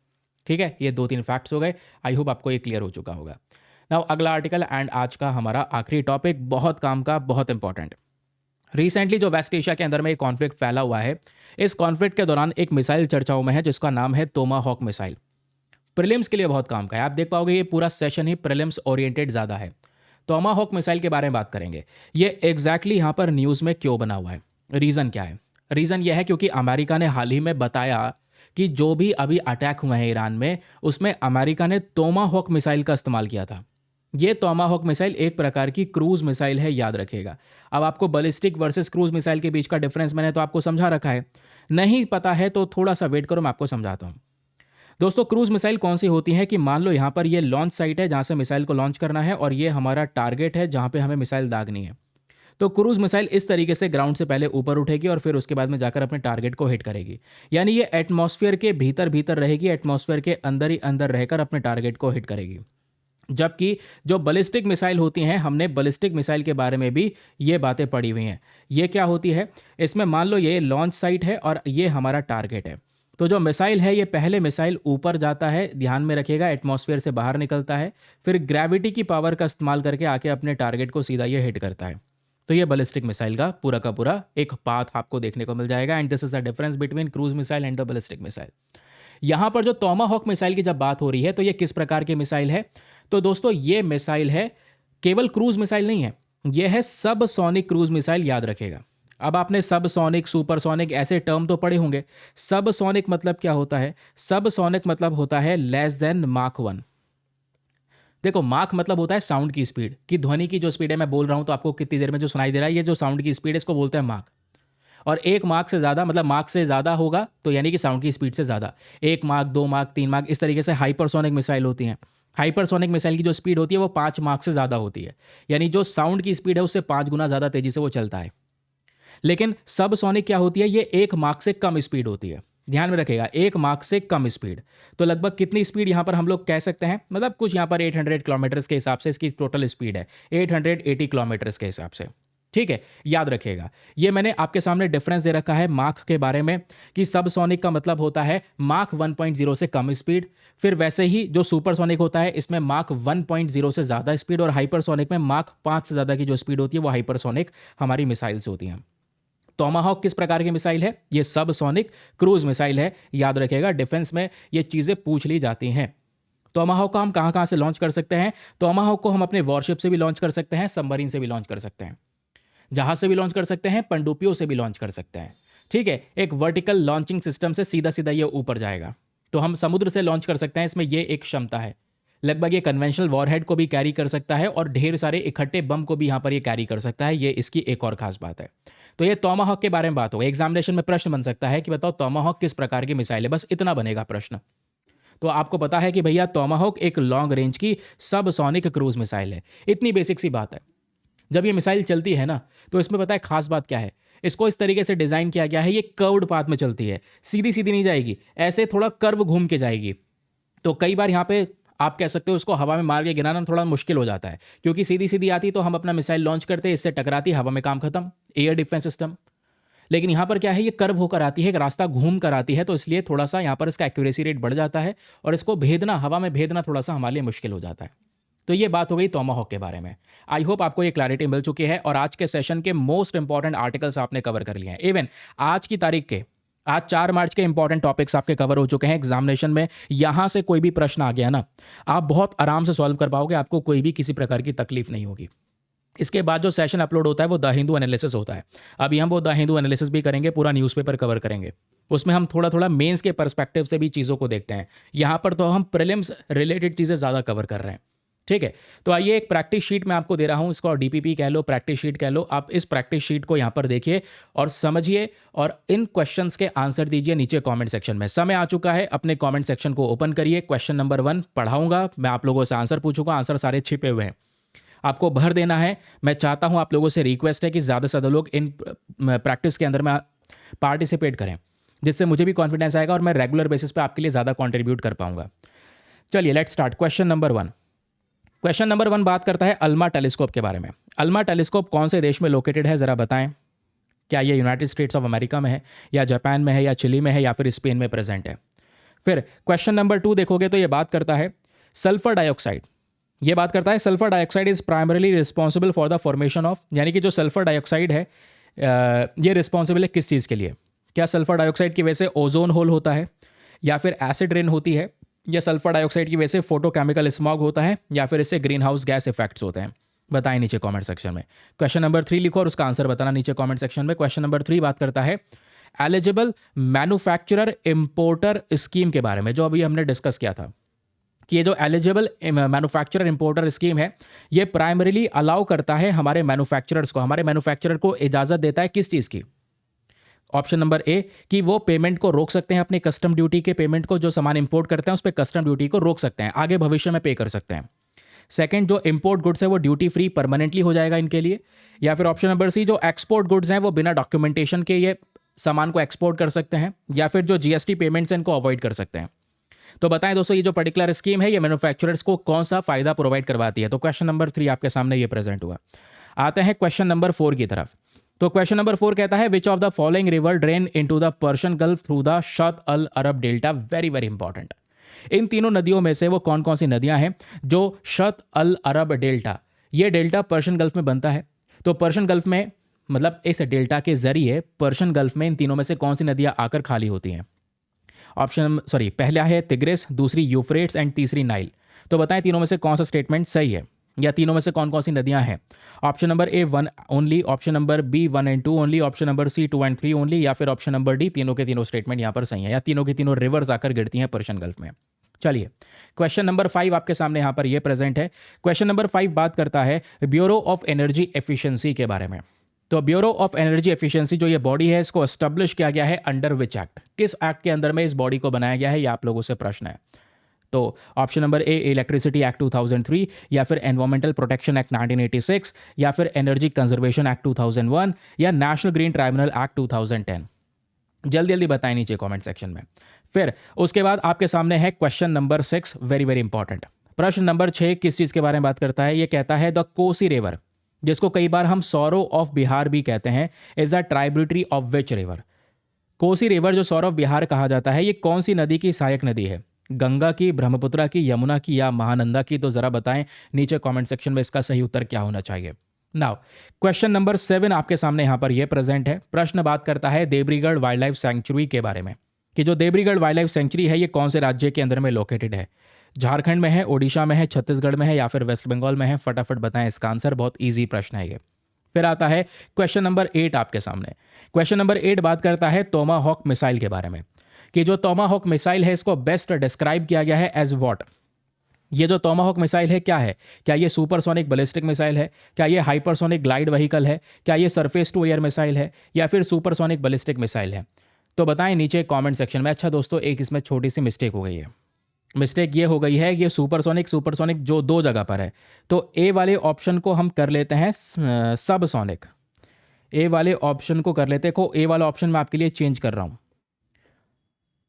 ठीक है, ये 2-3 फैक्ट्स हो गए, आई होप आपको ये क्लियर हो चुका होगा। नाउ अगला आर्टिकल एंड आज का हमारा आखिरी टॉपिक, बहुत काम का, बहुत इंपॉर्टेंट। रिसेंटली जो वेस्ट एशिया के अंदर में एक कॉन्फ्लिक्ट फैला हुआ है, इस कॉन्फ्लिक्ट के दौरान एक मिसाइल चर्चाओं में है जिसका नाम है टोमाहॉक मिसाइल। प्रीलिम्स के लिए बहुत काम का है, आप देख पाओगे ये पूरा सेशन ही प्रीलिम्स ओरिएंटेड ज़्यादा है। टोमाहॉक मिसाइल के बारे में बात करेंगे, ये एग्जैक्टली यहाँ पर न्यूज़ में क्यों बना हुआ है, रीज़न क्या है। रीज़न यह है क्योंकि अमेरिका ने हाल ही में बताया कि जो भी अभी अटैक हुए हैं ईरान में, उसमें अमेरिका ने टोमाहॉक मिसाइल का इस्तेमाल किया था। ये टोमाहॉक मिसाइल एक प्रकार की क्रूज मिसाइल है, याद रखिएगा। अब आपको बैलिस्टिक वर्सेस क्रूज मिसाइल के बीच का डिफरेंस मैंने तो आपको समझा रखा है, नहीं पता है तो थोड़ा सा वेट करो, मैं आपको समझाता हूँ। दोस्तों क्रूज मिसाइल कौन सी होती है कि मान लो यहाँ पर ये लॉन्च साइट है जहाँ से मिसाइल को लॉन्च करना है और ये हमारा टारगेट है जहाँ पे हमें मिसाइल दागनी है। तो क्रूज मिसाइल इस तरीके से ग्राउंड से पहले ऊपर उठेगी और फिर उसके बाद में जाकर अपने टारगेट को हिट करेगी, यानी ये एटमॉस्फेयर के भीतर भीतर रहेगी, एटमॉस्फेयर के अंदर ही अंदर रहकर अपने टारगेट को हिट करेगी। जबकि जो बैलिस्टिक मिसाइल होती हैं, हमने बैलिस्टिक मिसाइल के बारे में भी ये बातें पढ़ी हुई हैं। ये क्या होती है, इसमें मान लो ये लॉन्च साइट है और ये हमारा टारगेट है। तो जो मिसाइल है ये पहले मिसाइल ऊपर जाता है, ध्यान में रखिएगा, एटमॉस्फेयर से बाहर निकलता है, फिर ग्रेविटी की पावर का इस्तेमाल करके आके अपने टारगेट को सीधा ये हिट करता है। तो ये बैलिस्टिक मिसाइल का पूरा एक पाथ आपको देखने को मिल जाएगा and this is the difference between cruise missile and the ballistic missile. यहाँ पर जो टोमाहॉक मिसाइल की जब बात हो रही है तो ये किस प्रकार की मिसाइल है, तो दोस्तों ये मिसाइल है केवल क्रूज मिसाइल नहीं है, ये है सब सोनिक क्रूज मिसाइल, याद रखेगा। अब आपने सब सोनिक, सुपरसोनिक ऐसे टर्म तो पढ़े होंगे। सब सोनिक मतलब क्या होता है, सब सोनिक मतलब होता है लेस देन माक 1। देखो माक मतलब होता है साउंड की स्पीड, कि ध्वनि की जो स्पीड है, मैं बोल रहा हूं तो आपको कितनी देर में जो सुनाई दे रहा है, ये जो साउंड की स्पीड है इसको बोलते हैं माक। और एक मार्क से ज़्यादा मतलब मार्क से ज़्यादा होगा तो यानी कि साउंड की स्पीड से ज़्यादा, 1 मार्क, 2 मार्क, 3 मार्क, इस तरीके से हाइपरसोनिक मिसाइल होती हैं। हाइपरसोनिक मिसाइल की जो स्पीड होती है वो 5 मार्क से ज़्यादा होती है, यानी जो साउंड की स्पीड है उससे 5 गुना ज़्यादा तेज़ी से वो चलता है। लेकिन सब सोनिक क्या होती है, ये 1 मार्क से कम स्पीड होती है, ध्यान में रखेगा, 1 मार्क से कम स्पीड। तो लगभग कितनी स्पीड यहाँ पर हम लोग कह सकते हैं, मतलब कुछ यहाँ पर 800 किलोमीटर के हिसाब से इसकी टोटल स्पीड है, 880 किलोमीटर के हिसाब से। ठीक है, याद रखिएगा। ये मैंने आपके सामने डिफरेंस दे रखा है माक के बारे में कि सबसोनिक का मतलब होता है माक 1.0 से कम स्पीड, फिर वैसे ही जो सुपरसोनिक होता है इसमें माक 1.0 से ज़्यादा स्पीड, और हाइपरसोनिक में माक 5 से ज़्यादा की जो स्पीड होती है वो हाइपरसोनिक हमारी मिसाइल्स होती हैं। टोमाहॉक किस प्रकार की मिसाइल है, ये सबसोनिक क्रूज मिसाइल है, याद रखिएगा। डिफेंस में ये चीज़ें पूछ ली जाती हैं। टोमाहॉक को हम कहाँ कहाँ से लॉन्च कर सकते हैं, टोमाहॉक को हम अपने वॉरशिप से भी लॉन्च कर सकते हैं, सबमरीन से भी लॉन्च कर सकते हैं, जहाज से भी लॉन्च कर सकते हैं, पनडुब्बियों से भी लॉन्च कर सकते हैं। ठीक है, एक वर्टिकल लॉन्चिंग सिस्टम से सीधा सीधा ये ऊपर जाएगा। तो हम समुद्र से लॉन्च कर सकते हैं, इसमें ये एक क्षमता है। लगभग ये कन्वेंशनल वॉरहेड को भी कैरी कर सकता है और ढेर सारे इकट्ठे बम को भी यहाँ पर ये कैरी कर सकता है, ये इसकी एक और खास बात है। तो ये टोमाहॉक के बारे में बात होगी। एग्जामिनेशन में प्रश्न बन सकता है कि बताओ टोमाहॉक किस प्रकार की मिसाइल है, बस इतना बनेगा प्रश्न। तो आपको पता है कि भैया टोमाहॉक एक लॉन्ग रेंज की सबसोनिक क्रूज मिसाइल है, इतनी बेसिक सी बात है। जब ये मिसाइल चलती है ना तो इसमें पता है खास बात क्या है, इसको इस तरीके से डिज़ाइन किया गया है, ये कर्व्ड पाथ में चलती है, सीधी सीधी नहीं जाएगी, ऐसे थोड़ा कर्व घूम के जाएगी। तो कई बार यहाँ पे आप कह सकते हो उसको हवा में मार के गिराना थोड़ा मुश्किल हो जाता है, क्योंकि सीधी सीधी आती तो हम अपना मिसाइल लॉन्च करते, इससे टकराती, हवा में काम खत्म, एयर डिफेंस सिस्टम। लेकिन यहाँ पर क्या है, ये कर्व होकर आती है, एक रास्ता घूम कर आती है, तो इसलिए थोड़ा सा यहाँ पर इसका एक्यूरेसी रेट बढ़ जाता है और इसको भेदना, हवा में भेदना थोड़ा सा हमारे लिए मुश्किल हो जाता है। तो ये बात हो गई टोमाहॉक के बारे में। आई होप आपको ये क्लैरिटी मिल चुकी है और आज के सेशन के मोस्ट इंपॉर्टेंट आर्टिकल्स आपने कवर कर लिए हैं। इवन आज की तारीख के, आज 4 मार्च के इंपॉर्टेंट टॉपिक्स आपके कवर हो चुके हैं। एग्जामिनेशन में यहाँ से कोई भी प्रश्न आ गया ना, आप बहुत आराम से सॉल्व कर पाओगे, आपको कोई भी किसी प्रकार की तकलीफ नहीं होगी। इसके बाद जो सेशन अपलोड होता है वो द हिंदू एनालिसिस होता है। अभी हम वो द हिंदू एनालिसिस भी करेंगे, पूरा न्यूज़पेपर कवर करेंगे। उसमें हम थोड़ा थोड़ा मेंस के पर्सपेक्टिव से भी चीज़ों को देखते हैं। यहाँ पर तो हम प्रीलिम्स रिलेटेड चीज़ें ज़्यादा कवर कर रहे हैं, ठीक है। तो आइए एक प्रैक्टिस शीट मैं आपको दे रहा हूँ, इसको डीपीपी कह लो, प्रैक्टिस शीट कह लो। आप इस प्रैक्टिस शीट को यहाँ पर देखिए और समझिए और इन क्वेश्चंस के आंसर दीजिए नीचे कमेंट सेक्शन में। समय आ चुका है, अपने कमेंट सेक्शन को ओपन करिए। क्वेश्चन नंबर 1 पढ़ाऊंगा, मैं आप लोगों से आंसर पूछूंगा, आंसर सारे छिपे हुए हैं, आपको भर देना है। मैं चाहता हूं, आप लोगों से रिक्वेस्ट है कि ज़्यादा से ज़्यादा लोग इन प्रैक्टिस के अंदर में पार्टिसिपेट करें, जिससे मुझे भी कॉन्फिडेंस आएगा और मैं रेगुलर बेसिस पे आपके लिए ज़्यादा कंट्रीब्यूट कर पाऊंगा। चलिए let's start. Question number 1। Question number 1 बात करता है अल्मा टेलीस्कोप के बारे में। अल्मा टेलीस्कोप कौन से देश में लोकेटेड है, ज़रा बताएं। क्या ये यूनाइटेड स्टेट्स ऑफ अमेरिका में है, या जापान में है, या चिली में है, या फिर स्पेन में प्रेजेंट है। फिर क्वेश्चन नंबर 2 देखोगे तो ये बात करता है सल्फर डाइऑक्साइड। ये बात करता है sulphur dioxide is primarily responsible for the formation of, यानी कि जो सल्फर डाइऑक्साइड है ये रिस्पॉन्सिबल है किस चीज़ के लिए। क्या सल्फर डाइऑक्साइड की वजह से ओजोन होल होता है, या फिर एसिड रेन होती है, या सल्फर डाइऑक्साइड की वजह से फोटोकेमिकल स्मॉग होता है, या फिर इससे ग्रीन हाउस गैस इफेक्ट्स होते हैं। बताएं नीचे कमेंट सेक्शन में। क्वेश्चन नंबर 3 लिखो और उसका आंसर बताना नीचे कमेंट सेक्शन में। क्वेश्चन नंबर 3 बात करता है एलिजिबल मैन्युफैक्चरर इंपोर्टर स्कीम के बारे में, जो अभी हमने डिस्कस किया था कि ये जो एलिजिबल मैन्युफैक्चरर इंपोर्टर स्कीम है ये प्राइमरीली अलाउ करता है हमारे मैन्युफैक्चरर्स को, हमारे मैन्युफैक्चरर को इजाज़त देता है किस चीज़ की। ऑप्शन नंबर ए कि वो पेमेंट को रोक सकते हैं, अपनी कस्टम ड्यूटी के पेमेंट को, जो सामान इंपोर्ट करते हैं उस पर कस्टम ड्यूटी को रोक सकते हैं, आगे भविष्य में पे कर सकते हैं। सेकंड, जो इंपोर्ट गुड्स है वो ड्यूटी फ्री परमानेंटली हो जाएगा इनके लिए। या फिर ऑप्शन नंबर सी, जो एक्सपोर्ट गुड्स हैं वो बिना डॉक्यूमेंटेशन के ये सामान को एक्सपोर्ट कर सकते हैं, या फिर जो जीएसटी पेमेंट्स हैं इनको अवॉइड कर सकते हैं। तो बताएं दोस्तों ये जो पर्टिकुलर स्कीम है ये मैन्युफैक्चरर्स को कौन सा फायदा प्रोवाइड करवाती है। तो क्वेश्चन नंबर 3 आपके सामने ये प्रेजेंट हुआ। आते हैं क्वेश्चन नंबर 4 की तरफ। तो क्वेश्चन नंबर 4 कहता है which of the following river drain into the Persian Gulf through the Shatt al Arab delta. Very very important. इन तीनों नदियों में से वो कौन कौन सी नदियां हैं जो शत अल अरब डेल्टा, ये डेल्टा पर्शियन गल्फ में बनता है। तो पर्शियन गल्फ में मतलब इस डेल्टा के जरिए पर्शियन गल्फ में इन तीनों में से कौन सी नदियां आकर खाली होती हैं। पहला है तिग्रिस, दूसरी यूफ्रेट्स एंड तीसरी नाइल। तो बताएं तीनों में से कौन सा स्टेटमेंट सही है, या तीनों में से कौन कौन सी नदियां हैं। Option number A 1 only, option number B 1 and 2 only, option number C 2 and 3 only, या फिर ऑप्शन नंबर डी तीनों के तीनों स्टेटमेंट यहां पर सही है, या तीनों के तीनों रिवर्स आकर गिरती हैं पर्शियन गल्फ में। चलिए क्वेश्चन नंबर 5 आपके सामने यहां पर ये प्रेजेंट है। क्वेश्चन नंबर 5 बात करता है ब्यूरो ऑफ एनर्जी एफिशिएंसी के बारे में। तो ब्यूरो ऑफ एनर्जी एफिशिएंसी जो ये बॉडी है इसको एस्टेब्लिश किया गया है अंडर विच एक्ट, किस एक्ट के अंदर में इस बॉडी को बनाया गया है, ये आप लोगों से प्रश्न है। तो ऑप्शन नंबर ए इलेक्ट्रिसिटी एक्ट 2003, या फिर एनवायरमेंटल प्रोटेक्शन एक्ट 1986, या फिर एनर्जी कंजर्वेशन एक्ट 2001, या नेशनल ग्रीन ट्राइब्यूनल एक्ट 2010। जल्दी जल्दी बताएं नीचे कमेंट सेक्शन में। फिर उसके बाद आपके सामने है question number 6, very very important. प्रश्न नंबर 6 किस चीज़ के बारे में बात करता है, ये कहता है द कोसी रिवर, जिसको कई बार हम सौरो ऑफ बिहार भी कहते हैं, is the tributary of which river. Kosi river जो सौरो ऑफ बिहार कहा जाता है ये कौन सी नदी की सहायक नदी है, गंगा की, ब्रह्मपुत्रा की, यमुना की, या महानंदा की। तो जरा बताएं नीचे कमेंट सेक्शन में इसका सही उत्तर क्या होना चाहिए। नाउ क्वेश्चन नंबर 7 आपके सामने यहां पर यह प्रेजेंट है। प्रश्न बात करता है देवरीगढ़ वाइल्ड लाइफ सेंचुरी के बारे में, कि जो देवरीगढ़ वाइल्ड लाइफ सेंचुरी है ये कौन से राज्य के अंदर में लोकेटेड है। झारखंड में है, ओडिशा में है, छत्तीसगढ़ में है, या फिर वेस्ट बंगाल में है। फटाफट बताएं इसका आंसर, बहुत ईजी प्रश्न है ये। फिर आता है क्वेश्चन नंबर 8 आपके सामने। क्वेश्चन नंबर 8 बात करता है टोमाहॉक मिसाइल के बारे में, कि जो टोमाहॉक मिसाइल है इसको बेस्ट डिस्क्राइब किया गया है एज व्हाट। ये जो टोमाहॉक मिसाइल है क्या है, क्या ये सुपरसोनिक बैलिस्टिक मिसाइल है, क्या ये हाइपरसोनिक ग्लाइड व्हीकल है, क्या ये सरफेस टू एयर मिसाइल है, या फिर सुपरसोनिक बैलिस्टिक मिसाइल है। तो बताएं नीचे कमेंट सेक्शन में। अच्छा दोस्तों एक इसमें छोटी सी मिस्टेक हो गई है। मिस्टेक ये हो गई है ये सुपरसोनिक जो दो जगह पर है, तो ए वाले ऑप्शन को हम कर लेते हैं सबसोनिक। ए वाले ऑप्शन को कर लेते हैं, ए वाला ऑप्शन मैं आपके लिए चेंज कर रहा हूं।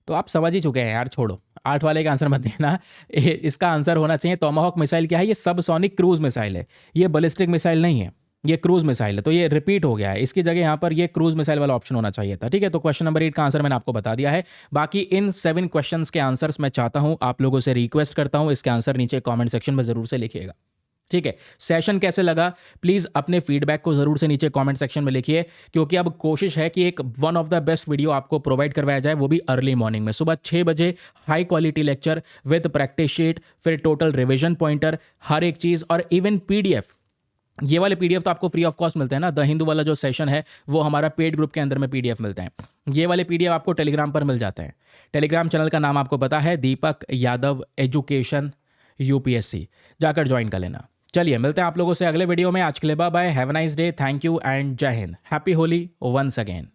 तो आप समझ ही चुके हैं यार, छोड़ो 8 वाले का आंसर मत देना। इसका आंसर होना चाहिए टोमाहॉक मिसाइल क्या है, ये सबसोनिक क्रूज मिसाइल है, ये बैलिस्टिक मिसाइल नहीं है, ये क्रूज मिसाइल है। तो ये रिपीट हो गया है, इसकी जगह यहाँ पर ये क्रूज मिसाइल वाला ऑप्शन होना चाहिए था। ठीक है, तो क्वेश्चन नंबर 8 का आंसर मैंने आपको बता दिया है। बाकी इन 7 क्वेश्चंस के आंसर्स मैं चाहता हूँ, आप लोगों से रिक्वेस्ट करता हूँ इसके आंसर नीचे कमेंट सेक्शन में जरूर से लिखिएगा। ठीक है, सेशन कैसे लगा प्लीज़ अपने फीडबैक को ज़रूर से नीचे कमेंट सेक्शन में लिखिए, क्योंकि अब कोशिश है कि एक one of the best video आपको प्रोवाइड करवाया जाए, वो भी अर्ली मॉर्निंग में सुबह 6 बजे, high quality lecture with practice sheet, फिर टोटल रिविजन पॉइंटर, हर एक चीज़, और इवन पीडीएफ ये वाले पीडीएफ तो आपको फ्री ऑफ कॉस्ट मिलते हैं ना। द हिंदू वाला जो सेशन है वो हमारा पेड ग्रुप के अंदर में पीडीएफ मिलते हैं। ये वाले पीडीएफ आपको टेलीग्राम पर मिल जाते हैं। टेलीग्राम चैनल का नाम आपको पता है, दीपक यादव एजुकेशन यूपीएससी, जाकर ज्वाइन कर लेना। चलिए मिलते हैं आप लोगों से अगले वीडियो में। आज के लिए bye bye, have a nice day, thank you and जय हिंद, हैप्पी होली वंस अगेन।